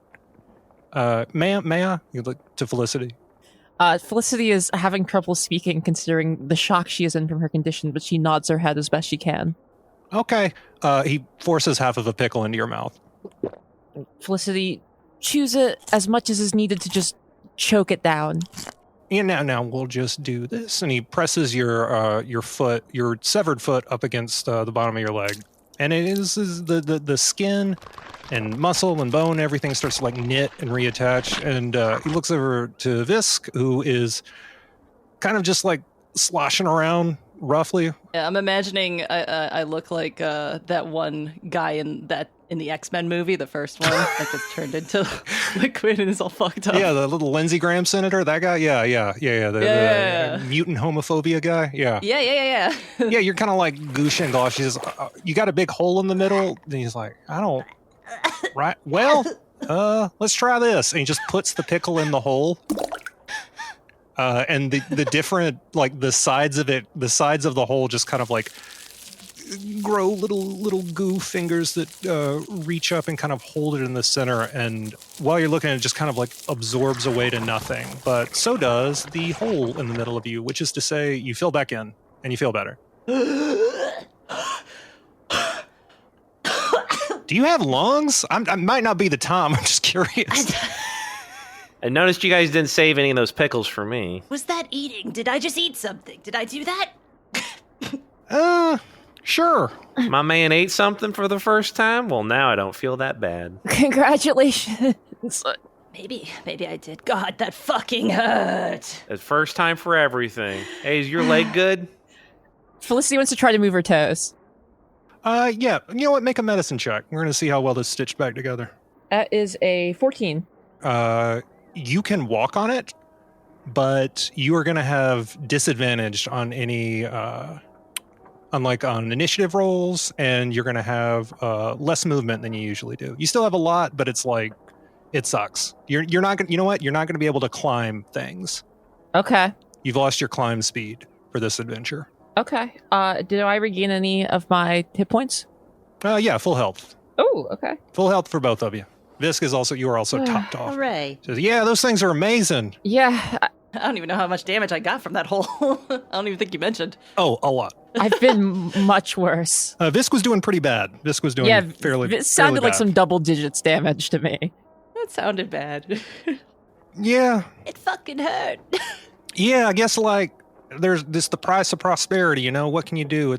may I? You look to Felicity. Felicity is having trouble speaking considering the shock she is in from her condition, but she nods her head as best she can. Okay. He forces half of a pickle into your mouth. Felicity chews it as much as is needed to just choke it down. And now we'll just do this. And he presses your severed foot up against the bottom of your leg. And it is the skin and muscle and bone, everything starts to like knit and reattach. And he looks over to Visk, who is kind of just like sloshing around roughly. Yeah, I'm imagining I look like that one guy in the X-Men movie, the first one, that gets turned into liquid and is all fucked up. Yeah, the little Lindsey Graham senator, that guy. Yeah. The mutant homophobia guy. Yeah. Yeah. Yeah, you're kind of like Goosh and Gosh. He says, "You got a big hole in the middle." And he's like, "I don't." Right. Well, let's try this. And he just puts the pickle in the hole. And the different, like the sides of the hole just kind of like grow little goo fingers that reach up and kind of hold it in the center. And while you're looking at it, just kind of like absorbs away to nothing. But so does the hole in the middle of you, which is to say you fill back in and you feel better. Do you have lungs? I might not be the Tom. I'm just curious. I noticed you guys didn't save any of those pickles for me. Was that eating? Did I just eat something? Did I do that? Sure. My man ate something for the first time? Well, now I don't feel that bad. Congratulations. Maybe I did. God, that fucking hurt. It's first time for everything. Hey, is your leg good? Felicity wants to try to move her toes. Yeah. You know what? Make a medicine check. We're going to see how well this is stitched back together. That is a 14. You can walk on it, but you are going to have disadvantage on any, unlike on initiative rolls, and you're going to have less movement than you usually do. You still have a lot, but it's like, it sucks. You're not going to, you know what? You're not going to be able to climb things. Okay. You've lost your climb speed for this adventure. Okay. Did I regain any of my hit points? Yeah, full health. Oh, okay. Full health for both of you. Visk is also, you are also topped off. Hooray. Says, yeah, those things are amazing. Yeah. I don't even know how much damage I got from that hole. I don't even think you mentioned. Oh, a lot. I've been much worse. Visk was doing pretty bad. Visk was doing fairly it sounded fairly like some double digits damage to me. That sounded bad. Yeah. It fucking hurt. Yeah, I guess like there's this the price of prosperity, you know. What can you do? I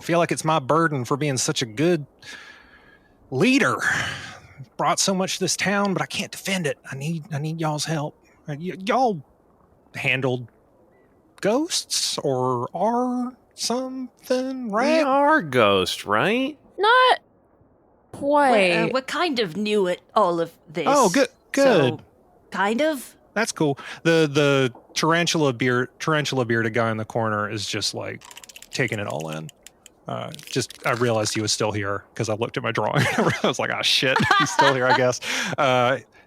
feel like it's my burden for being such a good leader. Brought so much to this town, but I can't defend it. I need y'all's help. Y'all handled ghosts or are something, right? We are ghosts, right? Not quite. We're kind of new at all of this. Oh, good. So, kind of. That's cool. The tarantula bearded guy in the corner is just like taking it all in. I realized he was still here because I looked at my drawing. I was like, oh shit, he's still here, I guess.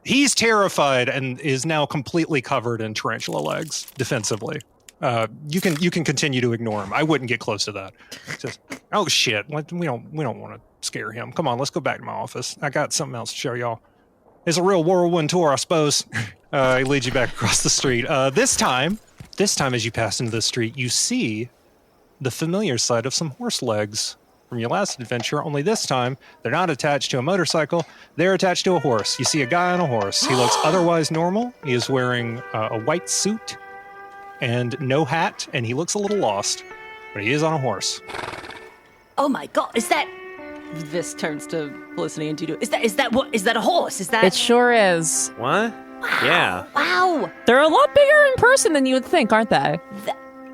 He's terrified and is now completely covered in tarantula legs defensively. You can continue to ignore him. I wouldn't get close to that. Just, oh shit, we don't want to scare him. Come on, let's go back to my office. I got something else to show y'all. It's a real whirlwind tour, I suppose. He leads you back across the street. This time as you pass into the street, you see the familiar sight of some horse legs from your last adventure, only this time they're not attached to a motorcycle, they're attached to a horse. You see a guy on a horse. He looks otherwise normal. He is wearing a white suit and no hat, and he looks a little lost, but he is on a horse. Oh my god, is that... This turns to Felicity and Dudu. Is that a horse? Is that... It sure is. What? Wow. Yeah. Wow. They're a lot bigger in person than you would think, aren't they?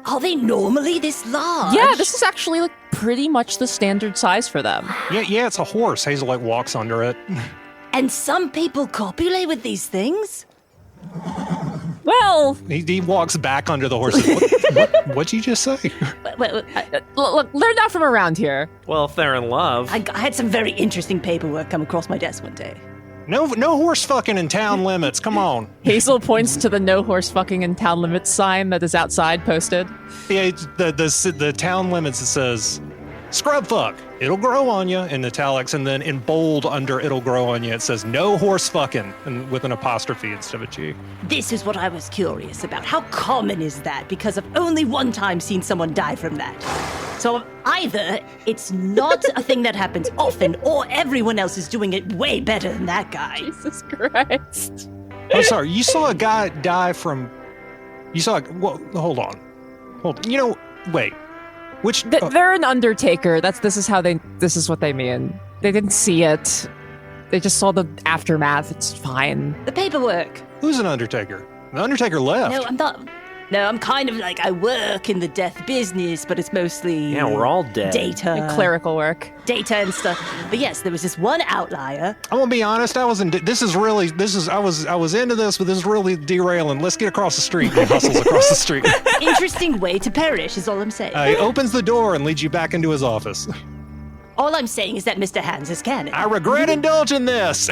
Are they normally this large? Yeah, this is actually like pretty much the standard size for them. Yeah, it's a horse. Hazel walks under it. And some people copulate with these things? Well, He walks back under the horse. What'd you just say? look, they're not from around here. Well, if they're in love. I had some very interesting paperwork come across my desk one day. No horse fucking in town limits. Come on. Hazel points to the no horse fucking in town limits sign that is outside posted. Yeah, it's the town limits. It says Scrubfuck. It'll grow on you in italics, and then in bold under it'll grow on you. It says no horse fucking, and with an apostrophe instead of a G. This is what I was curious about. How common is that? Because I've only one time seen someone die from that. So either it's not a thing that happens often, or everyone else is doing it way better than that guy. Jesus Christ. I'm sorry. You saw a guy die from. You saw. Hold on. Wait. Which They're an undertaker. This is what they mean. They didn't see it. They just saw the aftermath. It's fine. The paperwork. who's an undertaker? The undertaker left. No, I'm not. No, I'm kind of like, I work in the death business, but it's mostly... Yeah, we're all dead. Data. Clerical work. Data and stuff. But yes, there was this one outlier. I'm gonna be honest. I was into this. I was into this, but this is really derailing. Let's get across the street. He hustles across the street. Interesting way to perish is all I'm saying. He opens the door and leads you back into his office. All I'm saying is that Mr. Hans is canon. I regret indulging this.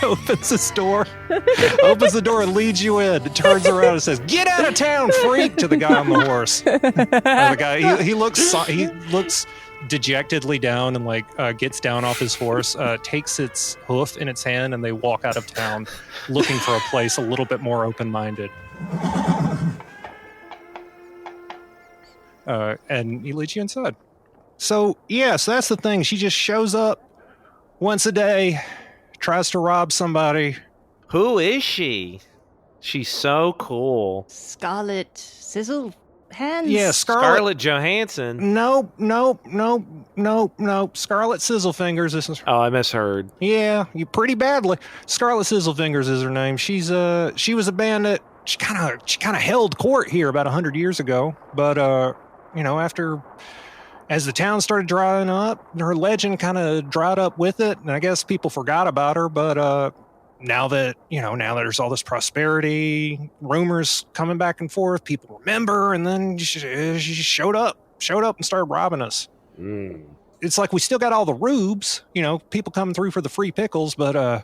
Opens his door, opens the door and leads you in. Turns around and says, "Get out of town, freak!" to the guy on the horse. The guy he looks dejectedly down and gets down off his horse, takes its hoof in its hand, and they walk out of town, looking for a place a little bit more open-minded. And he leads you inside. So, yes, that's the thing. She just shows up once a day, tries to rob somebody. Who is she? She's so cool. Scarlet Sizzle Hands? Yeah, Scarlett Johansson. Nope. Scarlet Sizzlefingers. This is. Oh, I misheard. Yeah, you pretty badly. Scarlet Sizzlefingers is her name. She was a bandit. She kind of held court here about 100 years ago, but as the town started drying up, her legend kind of dried up with it, and I guess people forgot about her. But now that there's all this prosperity, rumors coming back and forth, people remember, and then she showed up and started robbing us. Mm. It's like we still got all the rubes, people coming through for the free pickles, but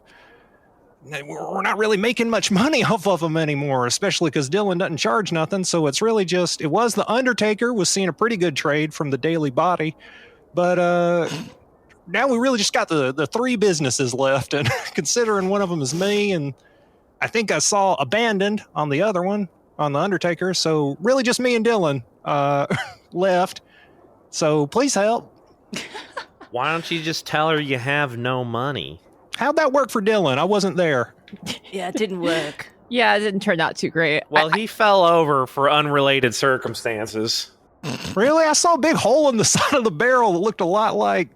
we're not really making much money off of them anymore, especially because Dylan doesn't charge nothing. So it's really it was the Undertaker was seeing a pretty good trade from the Daily Body. But now we really just got the three businesses left. And considering one of them is me, and I think I saw Abandoned on the other one, on the Undertaker. So really just me and Dylan left. So please help. Why don't you just tell her you have no money? How'd that work for Dylan? I wasn't there. Yeah, it didn't work. Yeah, it didn't turn out too great. Well, he fell over for unrelated circumstances. Really? I saw a big hole in the side of the barrel that looked a lot like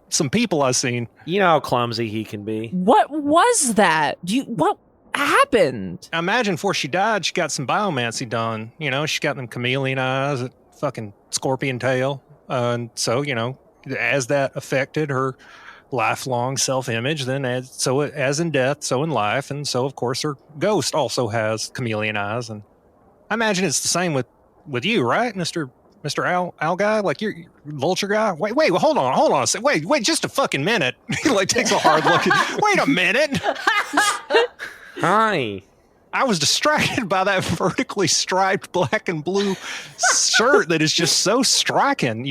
some people I've seen. You know how clumsy he can be. What was that? What happened? I imagine before she died, she got some biomancy done. She got them chameleon eyes, a fucking scorpion tail. And so, as that affected her lifelong self-image, then as in death, so in life, and so of course her ghost also has chameleon eyes. And I imagine it's the same with you, right, Mr. Mr. Owl guy? Like, you're vulture guy? Wait, hold on. Wait, just a fucking minute. He like takes a hard look at, wait a minute. Hi. I was distracted by that vertically striped black and blue shirt that is just so striking.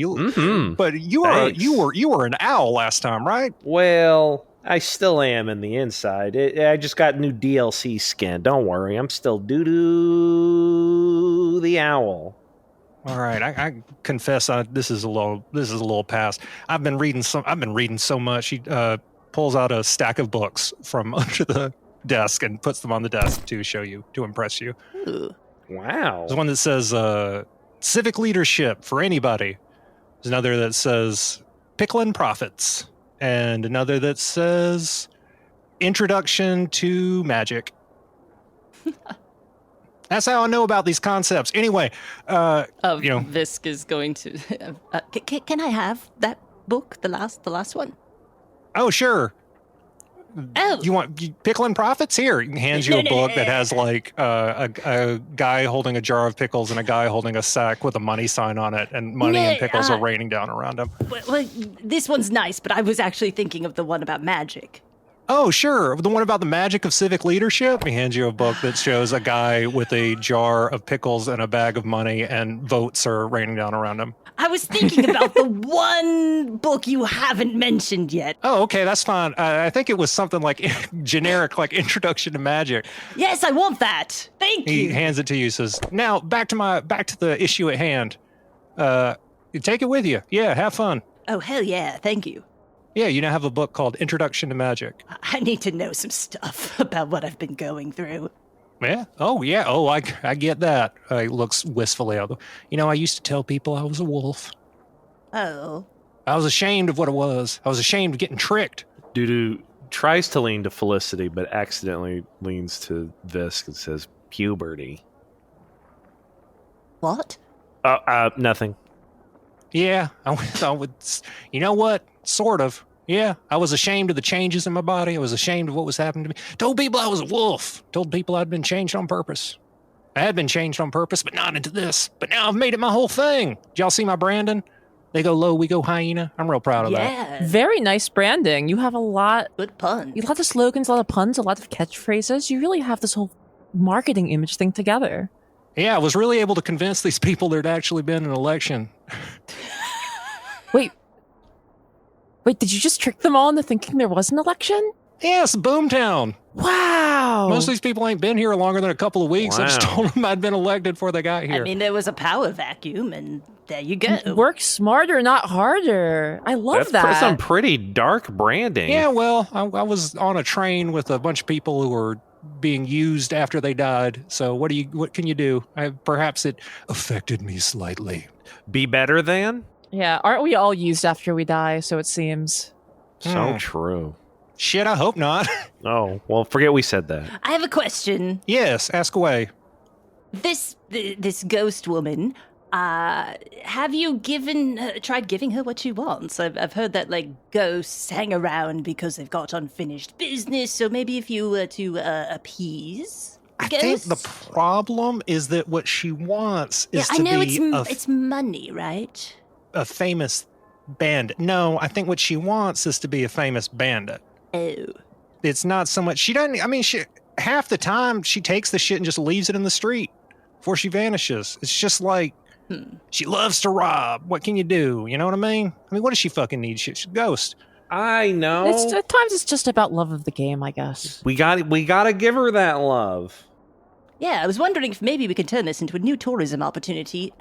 But you were an owl last time, right? Well, I still am in the inside. I just got new DLC skin. Don't worry, I'm still Doo-Doo the owl. All right, I confess this is a little past. I've been reading so much. She pulls out a stack of books from under the desk and puts them on the desk to impress you. Ooh. Wow. There's one that says civic leadership for anybody. There's another that says pickling profits, and another that says introduction to magic. That's how I know about these concepts. Anyway, Visk is going to. Can I have that book, the last one? Oh, sure. Oh, You want pickling profits? Here, he hands you a book that has like a guy holding a jar of pickles and a guy holding a sack with a money sign on it, and money and pickles are raining down around him. well, this one's nice, but I was actually thinking of the one about magic. Oh, sure. The one about the magic of civic leadership. He hands you a book that shows a guy with a jar of pickles and a bag of money, and votes are raining down around him. I was thinking about the one book you haven't mentioned yet. Oh, okay, that's fine. I think it was something like generic, like Introduction to Magic. Yes, I want that. Thank He you. hands it to you. Says, "Now back to the issue at hand. You take it with you. Yeah, have fun. Oh, hell yeah. Thank you. Yeah, you now have a book called Introduction to Magic. I need to know some stuff about what I've been going through. Yeah. Oh, yeah. Oh, I get that." He looks wistfully out. I used to tell people I was a wolf. Oh. I was ashamed of what it was. I was ashamed of getting tricked. Doo-Doo tries to lean to Felicity, but accidentally leans to Visk and says, puberty. What? Nothing. Yeah, I would. You know what? Sort of. Yeah, I was ashamed of the changes in my body. I was ashamed of what was happening to me. Told people I was a wolf. Told people I'd been changed on purpose. I had been changed on purpose, but not into this. But now I've made it my whole thing. Did y'all see my branding? They go low, we go hyena. I'm real proud of that. Yeah. Very nice branding. You have a lot Good pun. of slogans, a lot of puns, a lot of catchphrases. You really have this whole marketing image thing together. Yeah, I was really able to convince these people there'd actually been an election. Wait, did you just trick them all into thinking there was an election? Yeah, it's Boomtown. Wow. Most of these people ain't been here longer than a couple of weeks. I just Wow. told them I'd been elected before they got here. I mean, there was a power vacuum, and there you go. Work smarter, not harder. I love That's some that. pretty dark branding. Yeah, well, I was on a train with a bunch of people who were being used after they died. So what can you do? Perhaps it affected me slightly. Be better than? Yeah, aren't we all used after we die, so it seems. So true. Shit, I hope not. Oh, well, forget we said that. I have a question. Yes, ask away. This ghost woman, have you tried giving her what she wants? I've heard that, like, ghosts hang around because they've got unfinished business, so maybe if you were to appease the I think ghost? the problem is that what she wants is I to know be it's money, right? a famous bandit. No, I think what she wants is to be a famous bandit. Oh. It's not so much. She doesn't. I mean, half the time she takes the shit and just leaves it in the street before she vanishes. It's just like she loves to rob. What can you do? You know what I mean? What does she fucking need? She's a ghost. I know. At times it's just about love of the game, I guess. We gotta give her that love. Yeah, I was wondering if maybe we could turn this into a new tourism opportunity,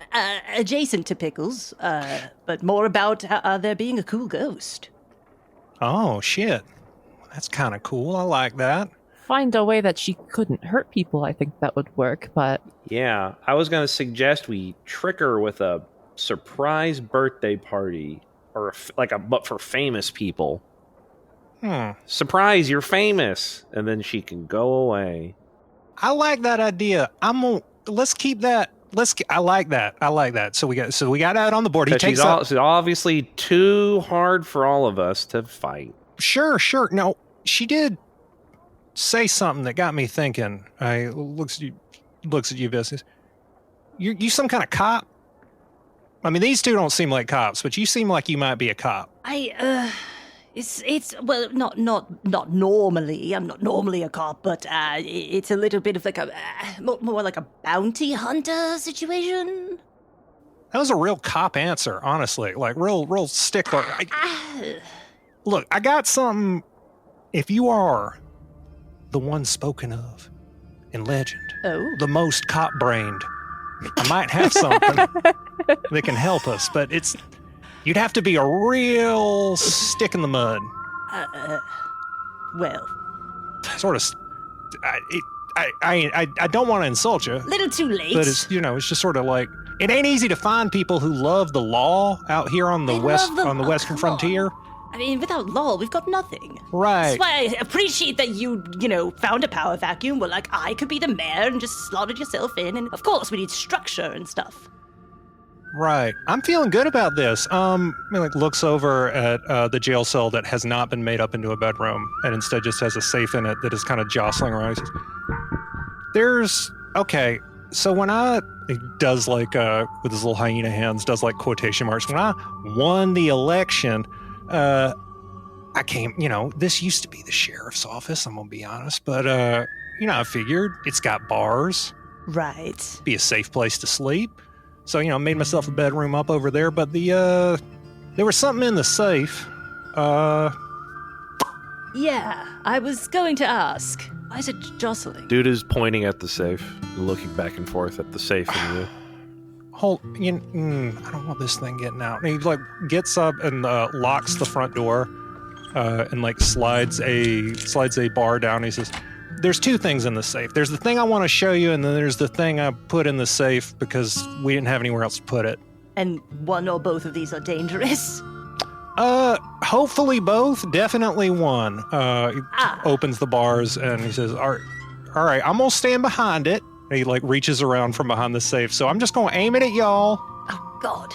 adjacent to Pickles, but more about there being a cool ghost. Oh shit, that's kind of cool. I like that. Find a way that she couldn't hurt people, I think that would work, but Yeah, I was gonna suggest we trick her with a surprise birthday party, or but for famous people. Surprise, you're famous, and then she can go away. I like that idea. Let's keep that. I like that. So we got that on the board. He Because takes she's obviously too hard for all of us to fight. Sure. No, she did say something that got me thinking. I looks at you, business. You some kind of cop? I mean, these two don't seem like cops, but you seem like you might be a cop. It's well, not normally. I'm not normally a cop, but it's a little bit of like a more like a bounty hunter situation. That was a real cop answer, honestly. Like, real stickler. Look, I got something. If you are the one spoken of in legend, the most cop-brained, I might have something that can help us, but you'd have to be a real stick in the mud. Well, Sort of. I don't want to insult you. little too late. But it's just sort of like, it ain't easy to find people who love the law out here on the They west love the on the law, western come frontier. I mean, without law, we've got nothing. Right. That's why I appreciate that you found a power vacuum where, like, I could be the mayor and just slotted yourself in. And, of course, we need structure and stuff. Right. I'm feeling good about this. Looks over at the jail cell that has not been made up into a bedroom and instead just has a safe in it that is kind of jostling around. He says, so when he does like, with his little hyena hands, does like quotation marks. When I won the election, I came, this used to be the sheriff's office, I'm going to be honest, but, I figured it's got bars. Right. Be a safe place to sleep. So, made myself a bedroom up over there, but there was something in the safe. Yeah, I was going to ask. Why is it jostling? Dude is pointing at the safe and looking back and forth at the safe and you. I don't want this thing getting out. And he gets up and locks the front door, and slides a bar down. He says, "There's two things in the safe. There's the thing I want to show you, and then there's the thing I put in the safe because we didn't have anywhere else to put it." And one or both of these are dangerous? Hopefully both. Definitely one. He opens the bars and he says, all right, I'm gonna stand behind it. And he reaches around from behind the safe. So I'm just gonna aim it at y'all. Oh, God.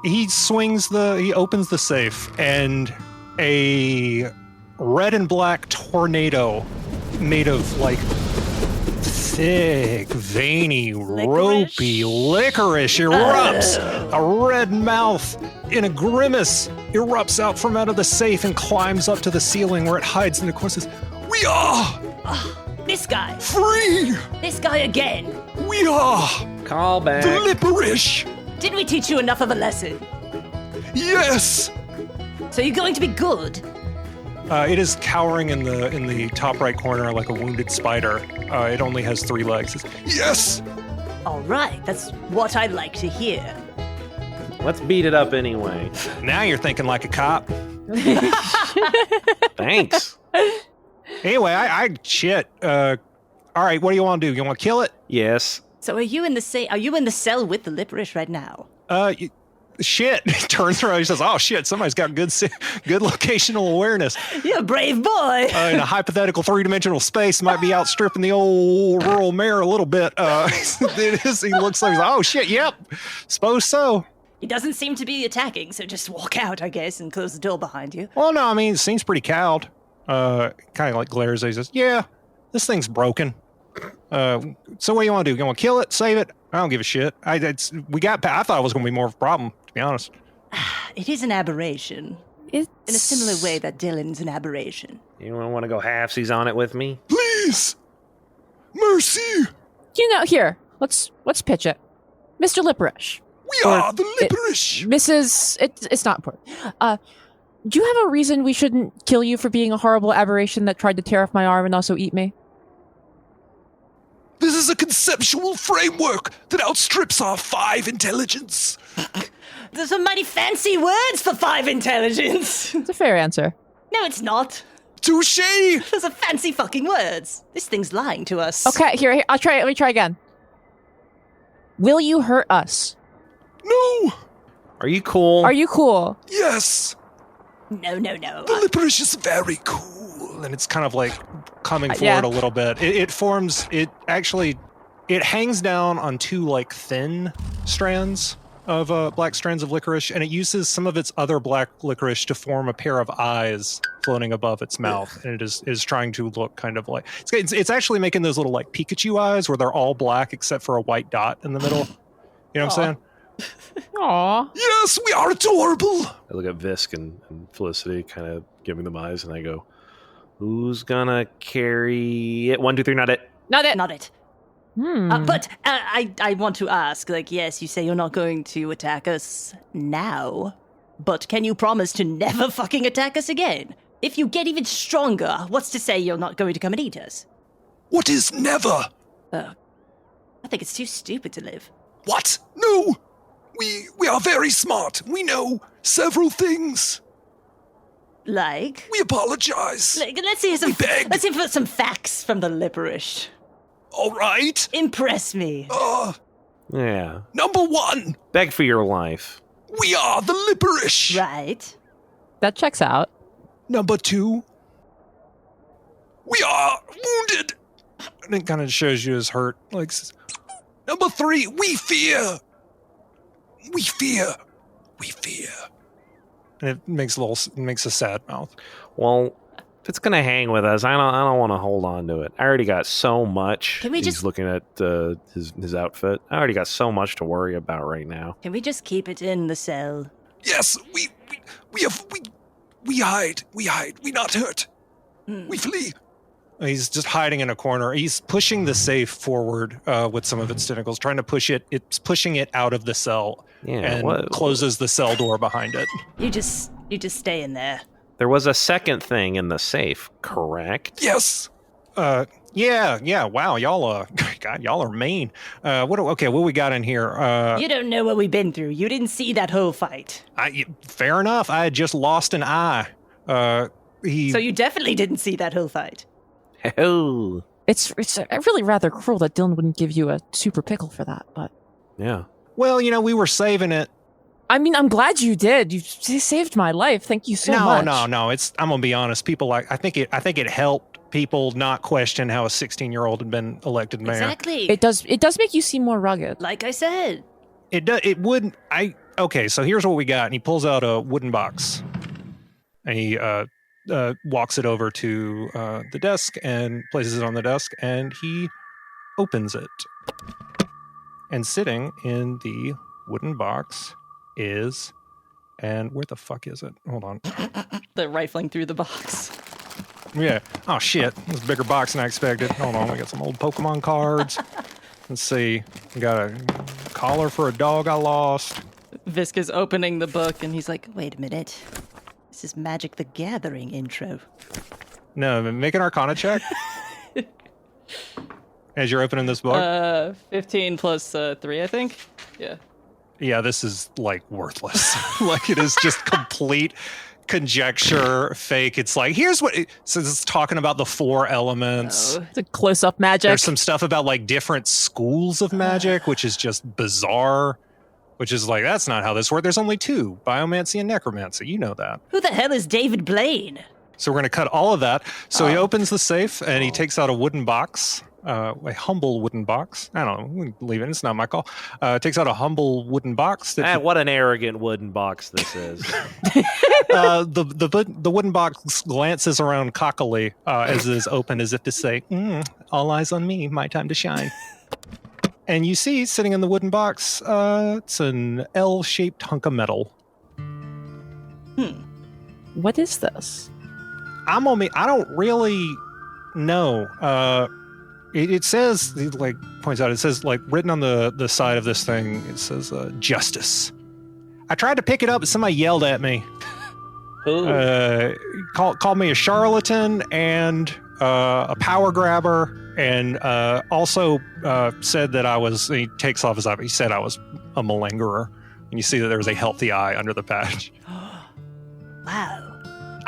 He opens the safe and a red and black tornado made of thick, veiny, ropey licorice erupts. A red mouth in a grimace erupts out of the safe and climbs up to the ceiling where it hides in the corner. Says, "We are This guy. free. This guy again. We are Call back. the licorice. Didn't we teach you enough of a lesson? Yes." So you're going to be good? It is cowering in the top right corner like a wounded spider. It only has 3 legs. It's, yes. All right, that's what I like to hear. Let's beat it up anyway. Now you're thinking like a cop. Thanks. Anyway, shit. All right, what do you want to do? You want to kill it? Yes. So are you in the cell with the licorice right now? Shit. He turns around. He says, "Oh shit! Somebody's got good locational awareness. You're a brave boy. In a hypothetical 3-dimensional space, might be outstripping the old rural mayor a little bit." It is. He looks like, "Oh shit! Yep, suppose so." He doesn't seem to be attacking, so just walk out, I guess, and close the door behind you. Well, no, I mean, it seems pretty cowed. Kind of glares. He says, "Yeah, this thing's broken. So what do you want to do? You want to kill it? Save it? I don't give a shit. I thought it was going to be more of a problem, to be honest." It is an aberration. In a similar way that Dylan's an aberration. You want to go halfsies on it with me? Please, mercy. Here, let's pitch it. Mr. Licorice. We are the licorice. It's not important. Do you have a reason we shouldn't kill you for being a horrible aberration that tried to tear off my arm and also eat me? This is a conceptual framework that outstrips our 5 intelligence. There's some mighty fancy words for 5 intelligence. It's a fair answer. No, it's not. Touche! Those are fancy fucking words. This thing's lying to us. Okay, here, I'll try it. Let me try again. Will you hurt us? No! Are you cool? Are you cool? Yes! No. The licorice is very cool. And it's kind of coming forward a little bit. It hangs down on 2 thin strands of black strands of licorice, and it uses some of its other black licorice to form a pair of eyes floating above its mouth, and it is trying to look kind of like it's actually making those little Pikachu eyes where they're all black except for a white dot in the middle. You know what I'm saying? Aw. Yes, we are adorable. I look at Visk and Felicity, kind of giving them eyes, and I go, "Who's gonna carry it? 1, 2, 3, not it." Not it. Not it. Hmm. But I want to ask, like, yes, you say you're not going to attack us now, but can you promise to never fucking attack us again? If you get even stronger, what's to say you're not going to come and eat us? What is never? I think it's too stupid to live. What? No. We are very smart. We know several things. Like? We apologize. Let's hear We beg. Let's hear some facts from the Lipperish. All right. Impress me. Yeah. Number 1, Beg for your life. we are the Lipperish. Right. That checks out. Number 2, we are wounded. And it kind of shows you his hurt. Like, Number 3, we fear. We fear. We fear. and it makes a sad mouth. Well, if it's gonna hang with us, I don't want to hold on to it. I already got so much. Can we He's just- looking at his outfit. I already got so much to worry about right now. Can we just keep it in the cell? Yes, we hide. We hide. We not hurt. We flee. He's just hiding in a corner. He's pushing the safe forward with some of its tentacles, trying to push it. It's pushing it out of the cell Yeah. and closes the cell door behind it. You just stay in there. There was a second thing in the safe, correct? Yes. Yeah. Wow, y'all, God, y'all are mean. What we got in here? You don't know what we've been through. You didn't see that whole fight. Fair enough. I had just lost an eye. So you definitely didn't see that whole fight. Oh. It's really rather cruel that Dylan wouldn't give you a super pickle for that, but Yeah. Well, we were saving it. I mean, I'm glad you did. You saved my life. Thank you so much. No. I'm gonna be honest. People I think it helped people not question how a 16-year-old had been elected mayor. Exactly. It does make you seem more rugged. Like I said. It would. Okay. So here's what we got, and he pulls out a wooden box, and he walks it over to the desk and places it on the desk, and he opens it. And sitting in the wooden box is, and where the fuck is it? Hold on. They're rifling through the box. Yeah. Oh shit. It's a bigger box than I expected. Hold on. We got some old Pokemon cards. Let's see. We got a collar for a dog I lost. Visk is opening the book and he's like, Wait a minute. This is Magic the Gathering intro. No, make an Arcana check. As you're opening this book. 15 plus 3, I think. Yeah. Yeah, this is like worthless. Like it is just complete conjecture, fake. It's like, here's what so it's talking about the 4 elements. Oh. It's a close-up magic. There's some stuff about like different schools of magic, which is just bizarre. Which is like, that's not how this works. There's only 2, biomancy and necromancy. You know that. Who the hell is David Blaine? So we're going to cut all of that. So he opens the safe and he takes out a wooden box, a humble wooden box. I don't know. We can leave it. It's not my call. Takes out a humble wooden box. That What an arrogant wooden box this is. the wooden box glances around cockily as it is open, as if to say, all eyes on me, my time to shine. And you see, sitting in the wooden box, it's an L-shaped hunk of metal. What is this? I don't really know. It says, he like points out, it says like written on the side of this thing, it says justice. I tried to pick it up, but somebody yelled at me. Who? Called me a charlatan and a power grabber, and also said that I was. He takes off his eye. He said I was a malingerer, and you see that there was a healthy eye under the patch. Wow.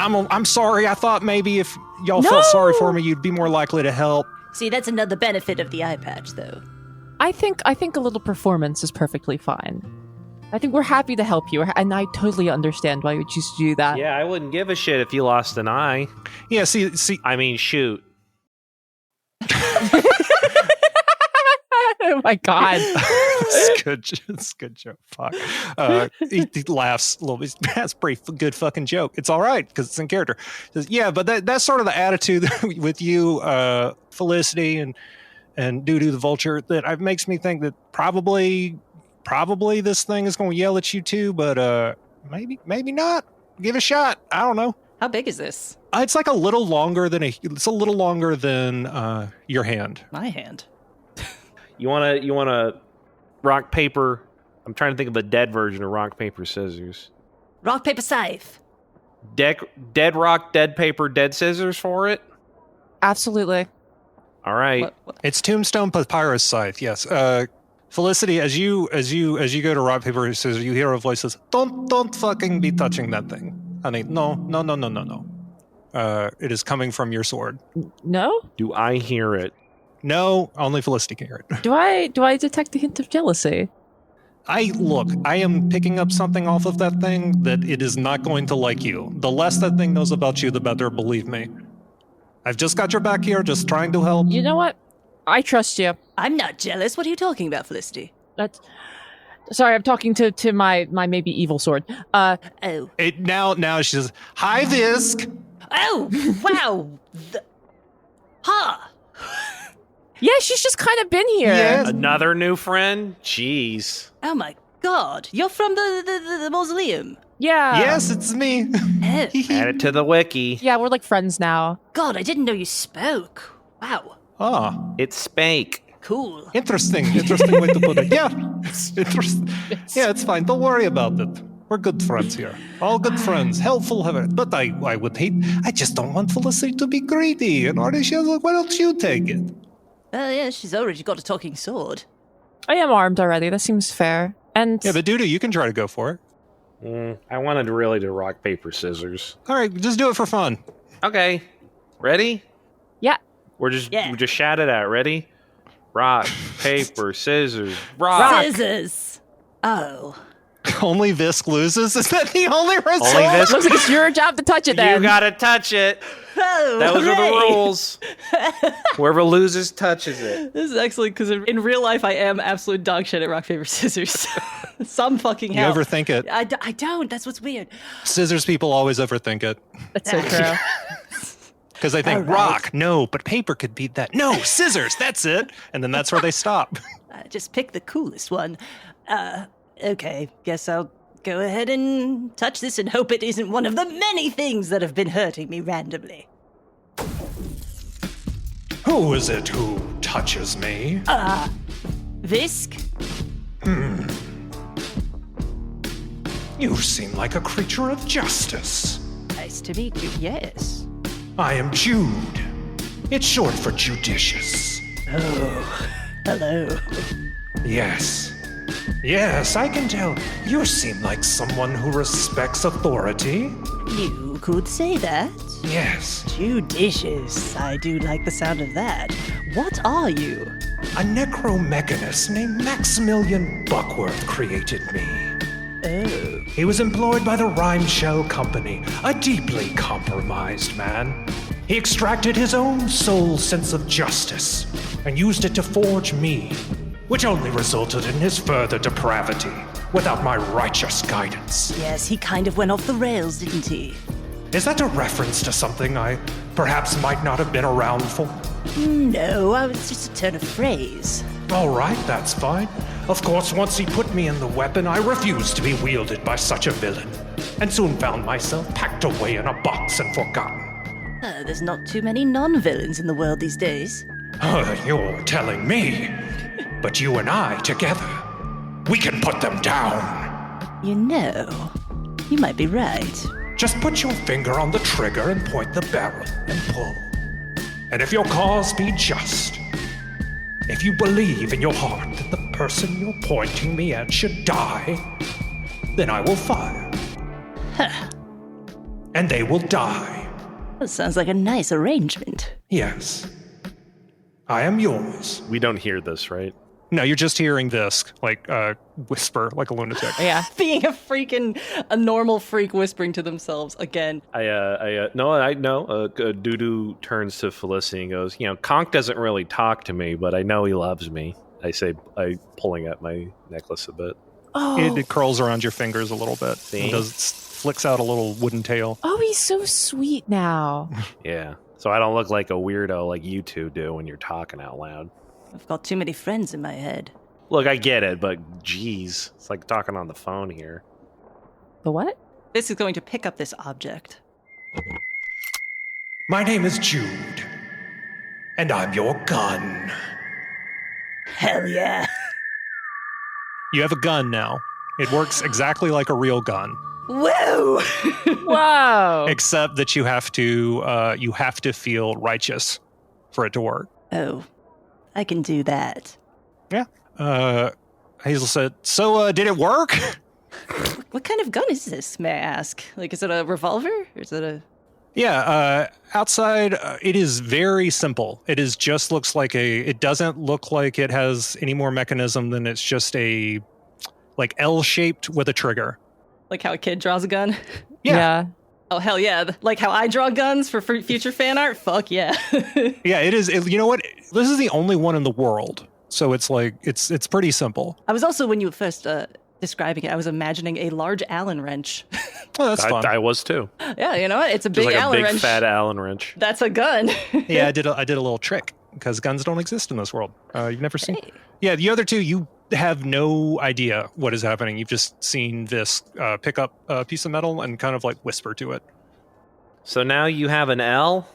I'm sorry. I thought maybe if y'all felt sorry for me, you'd be more likely to help. See, that's another benefit of the eye patch, though. I think a little performance is perfectly fine. I think we're happy to help you, and I totally understand why you would choose to do that. Yeah, I wouldn't give a shit if you lost an eye. Yeah. See. I mean, shoot. Oh my god. It's good joke. Fuck. He laughs a little bit. That's a pretty good fucking joke. It's all right because it's in character. He says, yeah, but that's sort of the attitude with you, Felicity and Doo-Doo the Vulture, that makes me think that probably probably this thing is going to yell at you too, but maybe not. Give it a shot. I don't know. How big is this? It's like a little longer than your hand. My hand. You wanna rock, paper. I'm trying to think of a dead version of rock, paper, scissors. Rock, paper, scythe. Dead rock, dead paper, dead scissors for it? Absolutely. All right. What? It's Tombstone Papyrus Scythe, yes. Felicity, as you go to rock, paper, scissors, you hear a voice says, Don't fucking be touching that thing. Honey, no. It is coming from your sword. No? Do I hear it? No, only Felicity can hear it. Do I detect a hint of jealousy? I am picking up something off of that thing that it is not going to like you. The less that thing knows about you, the better, believe me. I've just got your back here, just trying to help. You know what? I trust you. I'm not jealous. What are you talking about, Felicity? Sorry, I'm talking to my maybe evil sword. Oh. Now she says, Hi, Visk! Oh, wow. Yeah, she's just kind of been here. Yes. Another new friend? Jeez. Oh my god. You're from the mausoleum. Yeah. Yes, it's me. Oh. Add it to the wiki. Yeah, we're like friends now. God, I didn't know you spoke. Wow. Ah, It's Spank. Cool. interesting way to put it. Yeah, interesting. Yeah, it's fine. Don't worry about it. We're good friends here. All good friends. Helpful, but I would hate. I just don't want Felicity to be greedy. And already she was like, why don't you take it? Yeah, she's already got a talking sword. I am armed already. That seems fair. And Yeah, but Dudu, you can try to go for it. I wanted really to rock, paper, scissors. All right, just do it for fun. Okay. Ready? yeah. We just shout it out. Ready? Rock, paper, scissors, Rock. Scissors. Oh. Only Visk loses? Is that the only result? Only Visk. Looks like it's your job to touch it then. You gotta touch it. Oh, Those are the hooray. rules. Whoever loses touches it. This is excellent because in real life I am absolute dog shit at rock, paper, scissors. Some fucking You help. overthink it. I don't. That's what's weird. Scissors people always overthink it. That's so true. Because they think, All right. rock, no, but paper could beat that. No, scissors, that's it. And then that's where they stop. Just pick the coolest one. Okay. Guess I'll go ahead and touch this and hope it isn't one of the many things that have been hurting me randomly. Who is it who touches me? Visk? You seem like a creature of justice. Nice to meet you. Yes. I am Jude. It's short for judicious. Hello. Yes. Yes, I can tell. You seem like someone who respects authority. You could say that. Yes. Judicious. I do like the sound of that. What are you? A necromechanist named Maximilian Buckworth created me. Oh. He was employed by the Rhyme Shell Company, a deeply compromised man. He extracted his own soul sense of justice and used it to forge me, which only resulted in his further depravity without my righteous guidance. Yes, he kind of went off the rails, didn't he? Is that a reference to something I perhaps might not have been around for? No, it's just a turn of phrase. All right, that's fine. Of course, once he put me in the weapon, I refused to be wielded by such a villain, and soon found myself packed away in a box and forgotten. There's not too many non-villains in the world these days. You're telling me. But you and I, together, we can put them down. You know, you might be right. Just put your finger on the trigger and point the barrel and pull. And if your cause be just, if you believe in your heart that the person you're pointing me at should die, then I will fire. And they will die. That sounds like a nice arrangement. Yes. I am yours. We don't hear this, right? No, you're just hearing this, like, whisper, like a lunatic. Yeah. Being a normal freak whispering to themselves again. Dudu turns to Felicity and goes, Conk doesn't really talk to me, but I know he loves me. I say, pulling at my necklace a bit. Oh. It curls around your fingers a little bit. See? And flicks out a little wooden tail. Oh, he's so sweet now. Yeah. So I don't look like a weirdo like you two do when you're talking out loud. I've got too many friends in my head. Look, I get it, but geez, it's like talking on the phone here. The what? This is going to pick up this object. My name is Jude, and I'm your gun. Hell yeah. You have a gun now. It works exactly like a real gun, Whoa! Whoa. except that you have to feel righteous for it to work. Oh, I can do that. Yeah. Hazel said, so did it work? What kind of gun is this, may I ask? Like, is it a revolver? Or is it a... Yeah, outside, it is very simple. It is just looks like it doesn't look like it has any more mechanism than it's just a, like, L-shaped with a trigger. Like how a kid draws a gun? Yeah. Oh, hell yeah. Like how I draw guns for future fan art? Fuck yeah. Yeah, it is. You know what? This is the only one in the world. So it's like, it's pretty simple. I was also, when you were first describing it, I was imagining a large Allen wrench. Well, that's fun. I was too. Yeah, you know what? It's a Just big like Allen a big wrench. fat Allen wrench. That's a gun. Yeah, I did a little trick because guns don't exist in this world. You've never seen. Hey. Yeah, the other two, you have no idea what is happening. You've just seen this pick up a piece of metal and kind of like whisper to it. So now you have an L?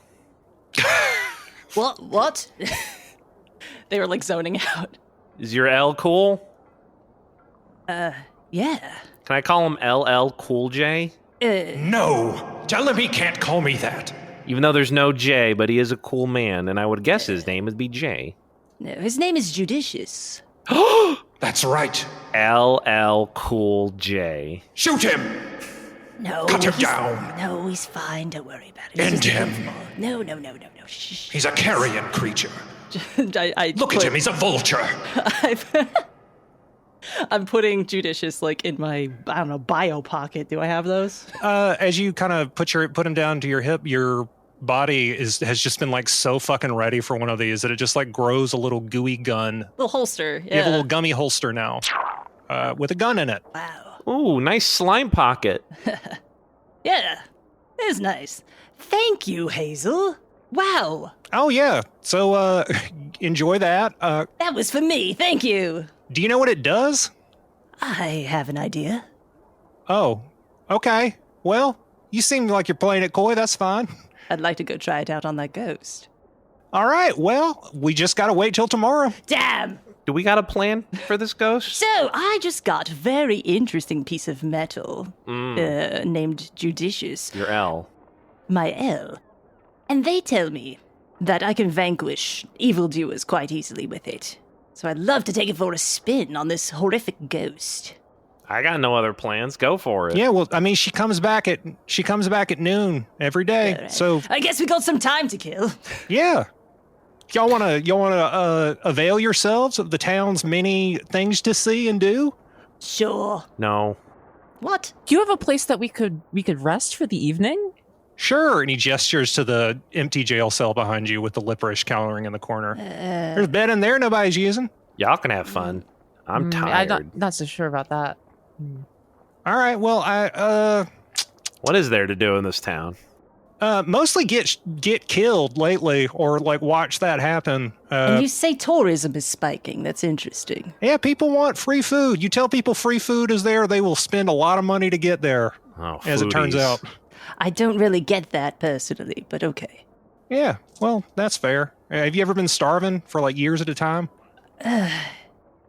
What? They were like zoning out. Is your L cool? Yeah. Can I call him LL Cool J? No, tell him he can't call me that. Even though there's no J, but he is a cool man, and I would guess his name would be J. No, his name is Judicious. That's right. LL Cool J. Shoot him! No. Cut him he's- down. No, he's fine. Don't worry about it. End He's just a him. goofball. No. Shh. He's a carrion creature. I Look at him, he's a vulture. I'm putting Judicious like in my, I don't know, bio pocket. Do I have those? As you kind of put him down to your hip, your body has just been like so fucking ready for one of these that it just like grows a little gooey gun. Little holster. Yeah. You have a little gummy holster now with a gun in it. Wow. Ooh, nice slime pocket. Yeah. It's nice. Thank you, Hazel. Wow. Oh yeah. So enjoy that. That was for me. Thank you. Do you know what it does? I have an idea. Oh, okay. Well, you seem like you're playing it coy. That's fine. I'd like to go try it out on that ghost. All right. Well, we just got to wait till tomorrow. Damn. Do we got a plan for this ghost? So, I just got a very interesting piece of metal named Judicious, Your L. my L. And they tell me that I can vanquish evildoers quite easily with it. So I'd love to take it for a spin on this horrific ghost. I got no other plans. Go for it. Yeah. Well, I mean, she comes back at noon every day. Alright. So I guess we got some time to kill. yeah. Y'all wanna avail yourselves of the town's many things to see and do? Sure. No. What? Do you have a place that we could rest for the evening? Sure. And he gestures to the empty jail cell behind you with the licorice cowering in the corner. There's a bed in there nobody's using. Y'all can have fun. I'm tired. I'm not so sure about that. All right. Well, What is there to do in this town? mostly get killed lately, or like watch that happen. And you say tourism is spiking. That's interesting. Yeah, people want free food. You tell people free food is there, they will spend a lot of money to get there. Oh, As it turns foodies. out. I don't really get that personally, but okay. Yeah. Well, that's fair. Have you ever been starving for like years at a time?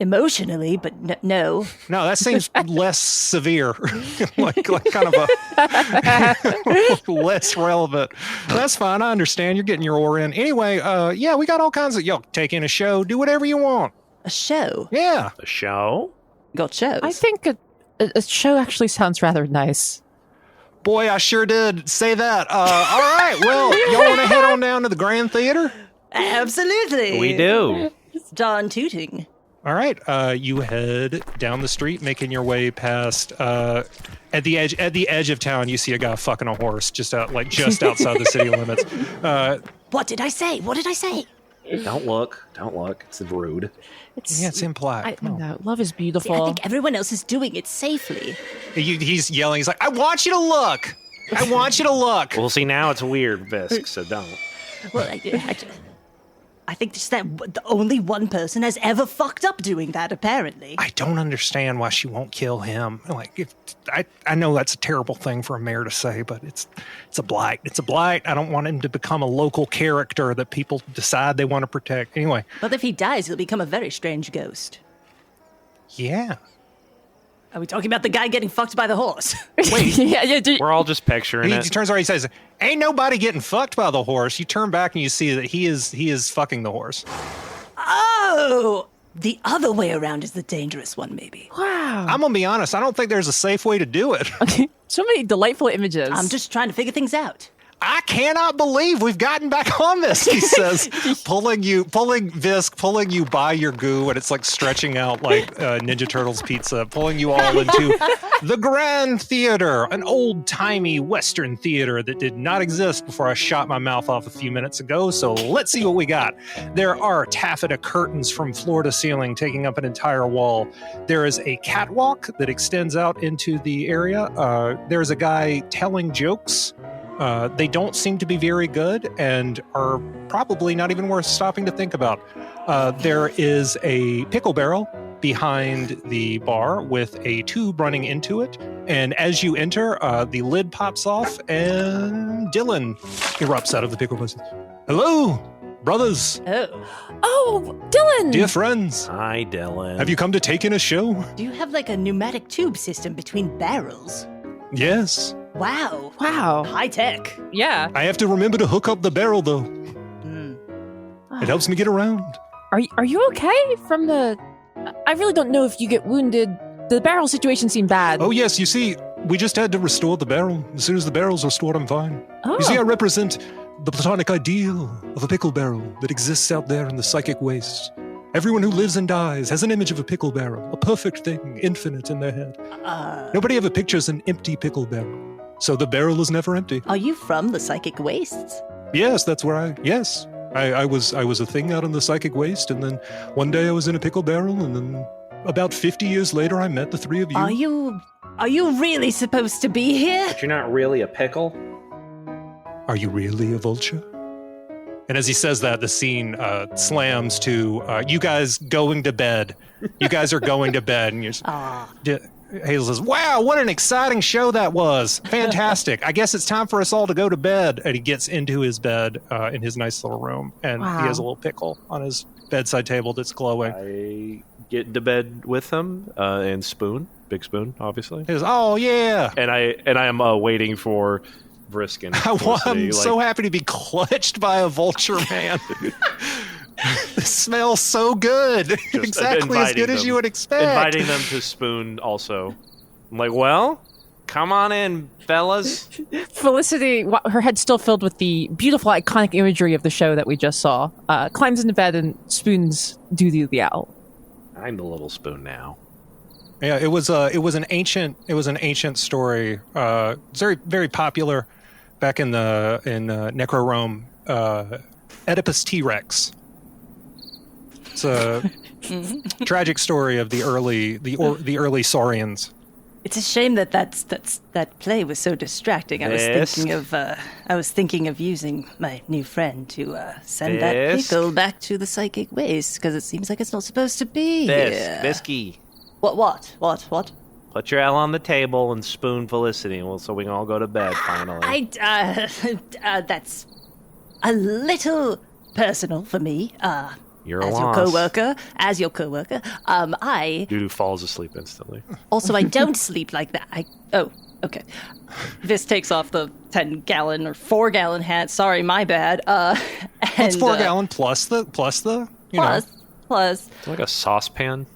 Emotionally, but no. No, that seems less severe, like kind of a less relevant. That's fine. I understand. You're getting your oar in. Anyway, yeah, we got all kinds of. Yo, take in a show. Do whatever you want. A show. Yeah. A show? Got shows. I think a show actually sounds rather nice. Boy, I sure did say that. All right. Well, y'all want to head on down to the Grand Theater? Absolutely. We do. Don Tooting. All right. You head down the street, making your way past. At the edge of town, you see a guy fucking a horse just outside the city limits. What did I say? What did I say? Don't look. It's rude. It's implied. Come on. No, love is See, beautiful. I think everyone else is doing it safely. He's yelling. He's like, I want you to look. I want you to look. Well, see, now it's weird, Visk, so don't. Well, I think just that only one person has ever fucked up doing that, apparently. I don't understand why she won't kill him. Like, I know that's a terrible thing for a mayor to say, but it's a blight. It's a blight. I don't want him to become a local character that people decide they want to protect. Anyway. But if he dies, he'll become a very strange ghost. Yeah. Are we talking about the guy getting fucked by the horse? Wait. We're all just picturing He it. turns around, he says, "Ain't nobody getting fucked by the horse." You turn back and you see that he is fucking the horse. Oh! The other way around is the dangerous one, maybe. Wow. I'm gonna be honest, I don't think there's a safe way to do it. So many delightful images. I'm just trying to figure things out. I cannot believe we've gotten back on this, he says, pulling you by your goo, and it's like stretching out like Ninja Turtles pizza, pulling you all into the Grand Theater, an old-timey Western theater that did not exist before I shot my mouth off a few minutes ago, so let's see what we got. There are taffeta curtains from floor to ceiling taking up an entire wall. There is a catwalk that extends out into the area. There's a guy telling jokes. They don't seem to be very good and are probably not even worth stopping to think about. There is a pickle barrel behind the bar with a tube running into it. And as you enter, the lid pops off and Dylan erupts out of the pickle barrel. "Hello, brothers, Oh, Dylan! dear friends. Hi, Dylan. Have you come to take in a show?" Do you have like a pneumatic tube system between barrels? "Yes. Wow. Wow. High tech. Yeah. I have to remember to hook up the barrel, though. It helps me get around." Are you okay from the... I really don't know if you get wounded. The barrel situation seemed bad. "Oh, yes, you see, we just had to restore the barrel. As soon as the barrel's restored, I'm fine. Oh. You see, I represent the platonic ideal of a pickle barrel that exists out there in the psychic waste. Everyone who lives and dies has an image of a pickle barrel, a perfect thing, infinite in their head. Nobody ever pictures an empty pickle barrel. So the barrel is never empty." Are you from the psychic wastes? Yes, that's where I was a thing out in the psychic waste, and then one day I was in a pickle barrel, and then about 50 years later I met the three of you. Are you really supposed to be here? But you're not really a pickle? Are you really a vulture? And as he says that, the scene slams to you guys going to bed. You guys are going to bed, and you're. Hazel says, "Wow, what an exciting show that was! Fantastic! I guess it's time for us all to go to bed." And he gets into his bed in his nice little room, and Wow. he has a little pickle on his bedside table that's glowing. I get into bed with him and Spoon, Big Spoon, obviously. He says, "Oh yeah." And I am waiting for Vrisk and I'm Felicity, so happy to be clutched by a vulture, man. This smells so good. Exactly as good as you would expect. Inviting them to Spoon also. I'm like, well, come on in, fellas. Felicity, her head still filled with the beautiful, iconic imagery of the show that we just saw, climbs into bed and spoons Doo-Doo the owl. I'm the little Spoon now. Yeah, it was an ancient story. It's very, very popular back in Necro-Rome. Oedipus T-Rex. It's a tragic story of the early Saurians. It's a shame that play was so distracting. I was thinking of using my new friend to send that pickle back to the psychic waste because it seems like it's not supposed to be here. Visky. What? Put your L on the table and spoon Felicity, so we can all go to bed finally. That's a little personal for me. You're a as your coworker, Doo-Doo falls asleep instantly. Also, I don't sleep like that. Okay. This takes off the 10-gallon or 4-gallon hat. Sorry, my bad. It's 4 gallon plus the you know. Plus. It's like a saucepan,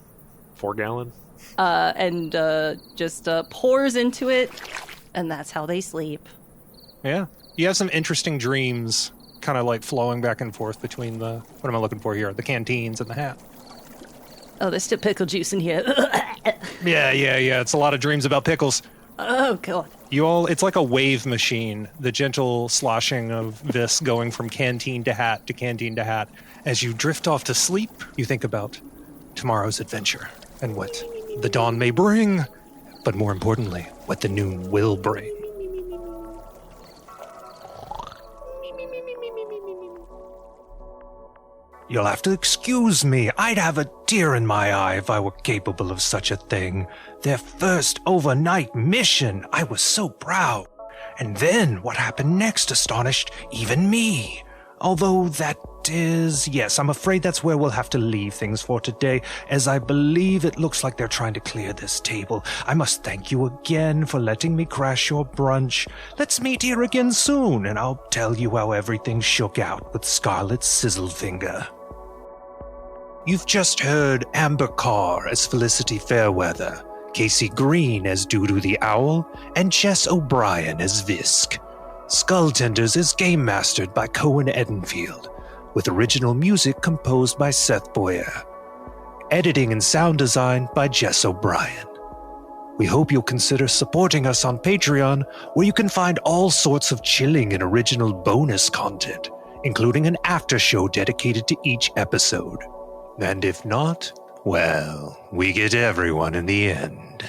4 gallon. And just pours into it, and that's how they sleep. Yeah. You have some interesting dreams kind of like flowing back and forth between the, what am I looking for here? The canteens and the hat. Oh, there's still pickle juice in here. Yeah. It's a lot of dreams about pickles. Oh, God. It's like a wave machine, the gentle sloshing of this going from canteen to hat to canteen to hat. As you drift off to sleep, you think about tomorrow's adventure and what the dawn may bring, but more importantly, what the noon will bring. You'll have to excuse me. I'd have a tear in my eye if I were capable of such a thing. Their first overnight mission. I was so proud. And then what happened next astonished even me. Although yes, I'm afraid that's where we'll have to leave things for today, as I believe it looks like they're trying to clear this table. I must thank you again for letting me crash your brunch. Let's meet here again soon, and I'll tell you how everything shook out with Scarlet Sizzlefinger. You've just heard Amber Carr as Felicity Fairweather, Casey Green as Doodoo the Owl, and Jess O'Brien as Visk. Skulltenders is game mastered by Cohen Edenfield, with original music composed by Seth Boyer. Editing and sound design by Jess O'Brien. We hope you'll consider supporting us on Patreon, where you can find all sorts of chilling and original bonus content, including an after show dedicated to each episode. And if not, well, we get everyone in the end.